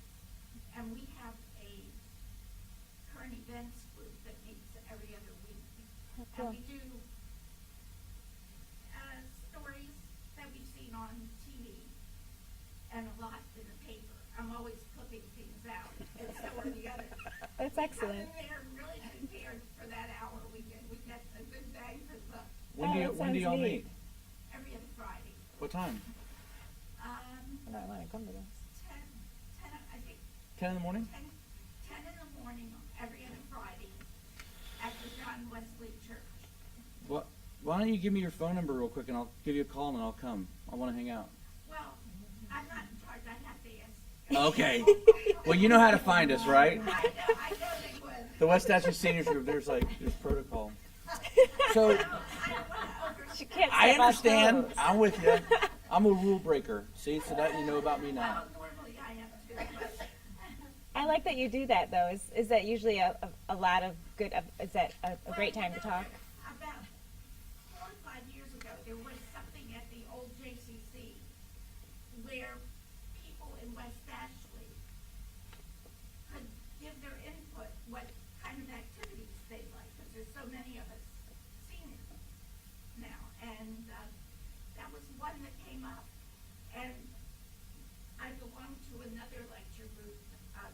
Speaker 10: and we have a current events group that meets every other week.
Speaker 2: Oh, cool.
Speaker 10: And we do, stories that we've seen on TV, and a lot in the paper. I'm always clipping things out, and so are the others.
Speaker 2: That's excellent.
Speaker 10: Come in there and really prepared for that hour. We get a good bang for the buck.
Speaker 1: When do
Speaker 2: that
Speaker 1: when do
Speaker 2: sounds
Speaker 1: y'all
Speaker 2: neat.
Speaker 1: meet?
Speaker 10: Every other Friday.
Speaker 1: What time?
Speaker 2: I don't want to come to this.
Speaker 10: 10, I think
Speaker 1: 10 in the morning?
Speaker 10: 10 in the morning, every other Friday, at the John Wesley Church.
Speaker 1: What? Why don't you give me your phone number real quick and I'll give you a call and I'll come. I want to hang out.
Speaker 10: Well, I'm not in charge. I have to ask.
Speaker 1: Okay. Well, you know how to find us, right?
Speaker 10: I know they would.
Speaker 1: The West Ashley Seniors Group, there's protocol. So,
Speaker 10: I don't want to
Speaker 2: She can't
Speaker 1: I
Speaker 2: step on
Speaker 1: understand.
Speaker 2: toes.
Speaker 1: I'm with you. I'm a rule breaker. See, so that you know about me now.
Speaker 10: Well, normally I am too, but
Speaker 2: I like that you do that, though. Is that usually a lot of good? Is that a great time to talk?
Speaker 10: About 4 or 5 years ago, there was something at the old JCC where people in West Ashley could give their input, what kind of activities they like, because there's so many of us seniors now. And that was one that came up. And I belong to another lecture group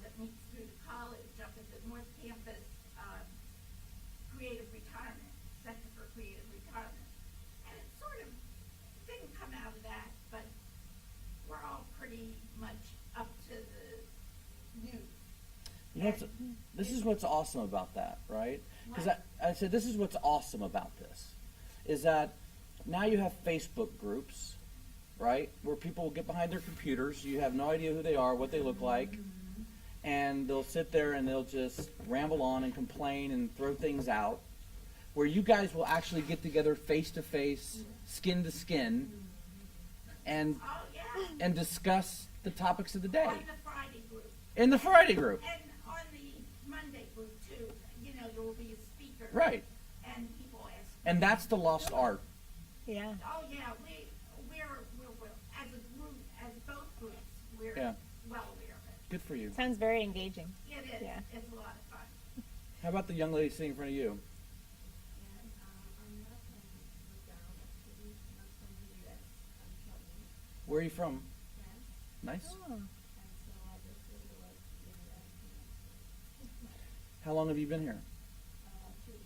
Speaker 10: that meets through the college up at the North Campus Creative Retirement, Center for Creative Retirement. And it sort of didn't come out of that, but we're all pretty much up to the news.
Speaker 1: You know, This is what's awesome about that, right? Because I said this is what's awesome about this, is that now you have Facebook groups, right, where people will get behind their computers. You have no idea who they are, what they look like, and they'll sit there and they'll just ramble on and complain and throw things out. Where you guys will actually get together face to face, skin to skin, and
Speaker 10: Oh, yeah.
Speaker 1: and discuss the topics of the day
Speaker 10: On the Friday group.
Speaker 1: in the Friday group.
Speaker 10: And on the Monday group too, there will be a speaker.
Speaker 1: Right.
Speaker 10: And people ask.
Speaker 1: And that's the lost art.
Speaker 2: Yeah.
Speaker 10: Oh, yeah, we're, as a group, as both groups, we're
Speaker 1: Yeah.
Speaker 10: well aware of it.
Speaker 1: Good for you.
Speaker 2: Sounds very engaging.
Speaker 10: It is,
Speaker 2: Yeah.
Speaker 10: it's a lot of fun.
Speaker 1: How about the young lady sitting in front of you?
Speaker 11: And I'm not from McDonald, actually, not from the US. I'm from
Speaker 1: Where are you from?
Speaker 11: France,
Speaker 1: Nice.
Speaker 2: Oh.
Speaker 11: and so I just really like being there.
Speaker 1: How long have you been here?
Speaker 11: 2 weeks.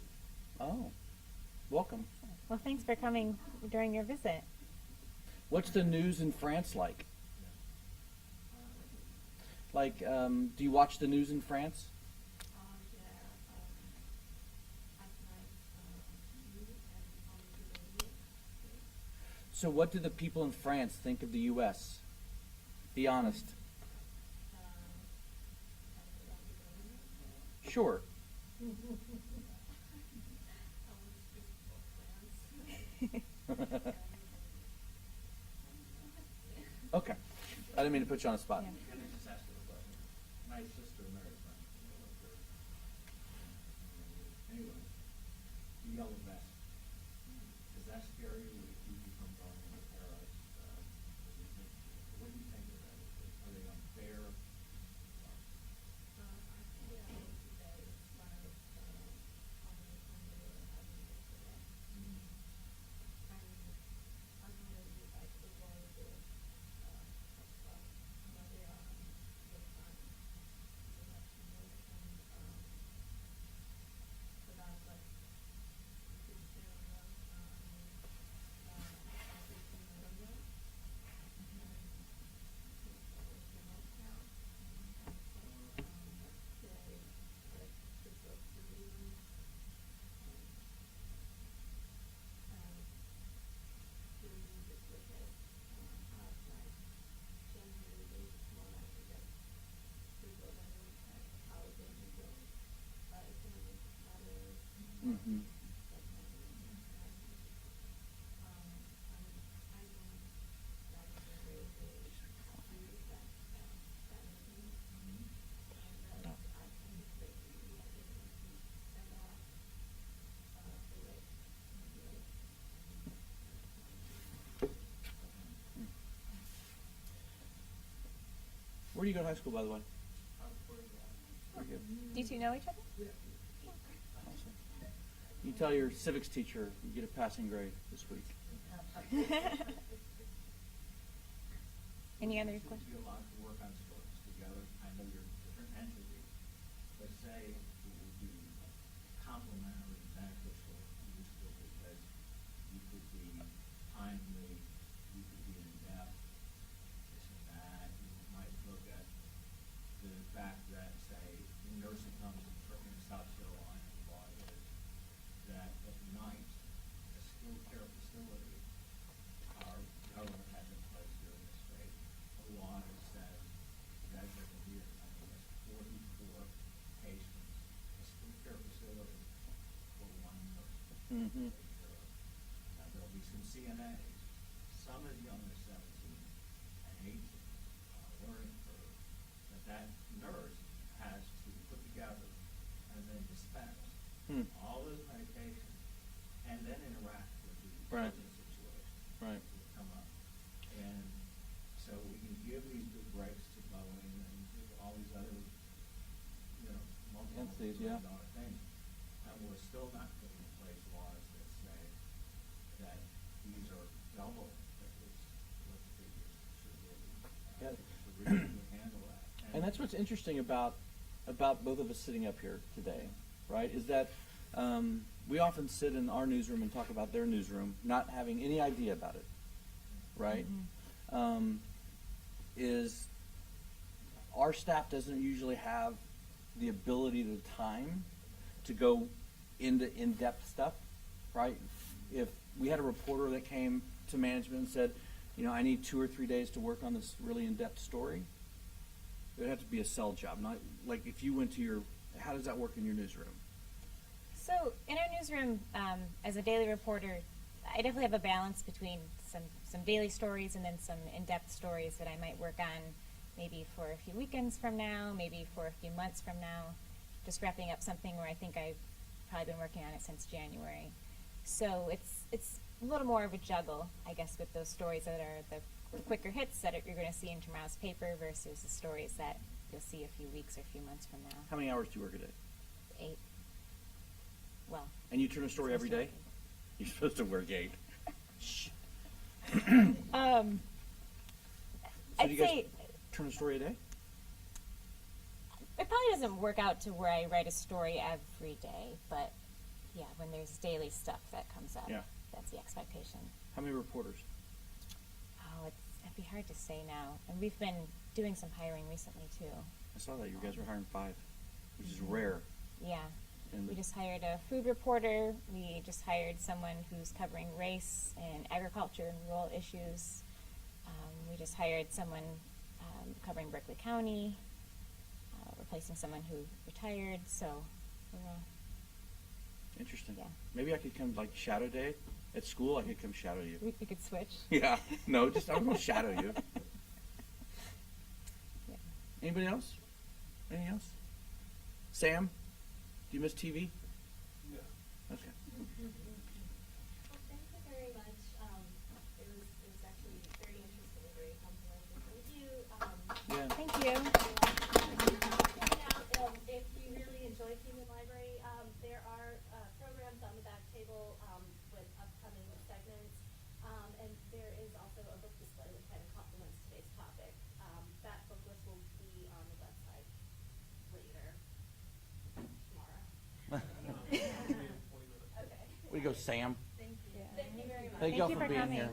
Speaker 1: Oh, welcome.
Speaker 2: Well, thanks for coming during your visit.
Speaker 1: What's the news in France like? Like, do you watch the news in France?
Speaker 11: Yeah, at night, you and on the radio.
Speaker 1: So what do the people in France think of the U.S.? Be honest. Sure. Okay. I didn't mean to put you on the spot.
Speaker 2: Yeah.
Speaker 3: Can I just ask you a question? My sister married a French girl. Anyway, the yellow vest. Does that scare you? Would it keep you from going into paradise? What do you think of that? Are they unfair?
Speaker 1: Mm-hmm. Where do you go to high school, by the way? Where do you go?
Speaker 2: Do you two know each other?
Speaker 1: Awesome. You tell your civics teacher you get a passing grade this week.
Speaker 2: Any other
Speaker 3: Would
Speaker 2: questions?
Speaker 3: you be allowed to work on stories together? I know you're different entities, but say it would be complementary and beneficial to you still because you could be timely, you could be in depth, this and that. You might look at the fact that, say, nursing homes in South Carolina, the law is that at night, a skilled care facility, our government has in place here in the state, a law that says that there can be, I think it's 44 patients, a skilled care facility for one nurse.
Speaker 1: Mm-hmm.
Speaker 3: Now, there'll be some CNAs, some as young as 17 and 18, learning curve, that nurse has to put together and then dispense all those medications and then interact with the
Speaker 1: Right.
Speaker 3: urgent situation
Speaker 1: Right.
Speaker 3: that come up. And so we can give these big breaks to Boeing and all these other,
Speaker 1: Entities, yeah.
Speaker 3: multi-million-dollar things. And we're still not putting in place laws that say that these are double what the figures should really,
Speaker 1: Yeah.
Speaker 3: should really handle that.
Speaker 1: And that's what's interesting about both of us sitting up here today, right? Is that we often sit in our newsroom and talk about their newsroom, not having any idea about it, right? Is our staff doesn't usually have the ability, the time to go into in-depth stuff, right? If we had a reporter that came to management and said, you know, I need 2 or 3 days to work on this really in-depth story, it would have to be a sell job, not like if you went to your, how does that work in your newsroom?
Speaker 2: So in our newsroom, as a daily reporter, I definitely have a balance between some daily stories and then some in-depth stories that I might work on maybe for a few weekends from now, maybe for a few months from now, just wrapping up something where I think I've probably been working on it since January. So it's a little more of a juggle, I guess, with those stories that are the quicker hits that you're going to see in tomorrow's paper versus the stories that you'll see a few weeks or a few months from now.
Speaker 1: How many hours do you work a day?
Speaker 2: 8. Well.
Speaker 1: And you turn a story every day? You're supposed to work 8. Shh. So
Speaker 2: I'd
Speaker 1: do you guys
Speaker 2: say
Speaker 1: turn a story a day?
Speaker 2: it probably doesn't work out to where I write a story every day, but yeah, when there's daily stuff that comes up,
Speaker 1: Yeah.
Speaker 2: that's the expectation.
Speaker 1: How many reporters?
Speaker 2: Oh, it'd be hard to say now. And we've been doing some hiring recently too.
Speaker 1: I saw that you guys were hiring 5, which is rare.
Speaker 2: Yeah.
Speaker 1: And
Speaker 2: We just hired a food reporter. We just hired someone who's covering race and agriculture and rural issues. We just hired someone covering Berkeley County, replacing someone who retired. So we're
Speaker 1: Interesting.
Speaker 2: Yeah.
Speaker 1: Maybe I could come like shadow day at school. I could come shadow you.
Speaker 2: we could switch.
Speaker 1: Yeah. No, just I'm gonna shadow you.
Speaker 2: Yeah.
Speaker 1: Anybody else? Anything else? Sam, do you miss TV?
Speaker 6: No.
Speaker 1: Okay.
Speaker 11: Well, thank you very much. It was actually very interesting, very complimentary. Thank you.
Speaker 1: Yeah.
Speaker 2: Thank you.
Speaker 11: Now, if you really enjoy Kingman Library, there are programs on the back table with upcoming segments, and there is also a book display that kind of complements today's topic. That book list will be on the website later tomorrow.
Speaker 9: We have 20 minutes.
Speaker 11: Okay.
Speaker 1: We go, Sam.
Speaker 11: Thank you. Thank you very much.
Speaker 1: Thank
Speaker 2: Thank
Speaker 1: y'all
Speaker 2: you
Speaker 1: for
Speaker 2: for
Speaker 1: being
Speaker 2: coming.
Speaker 1: here.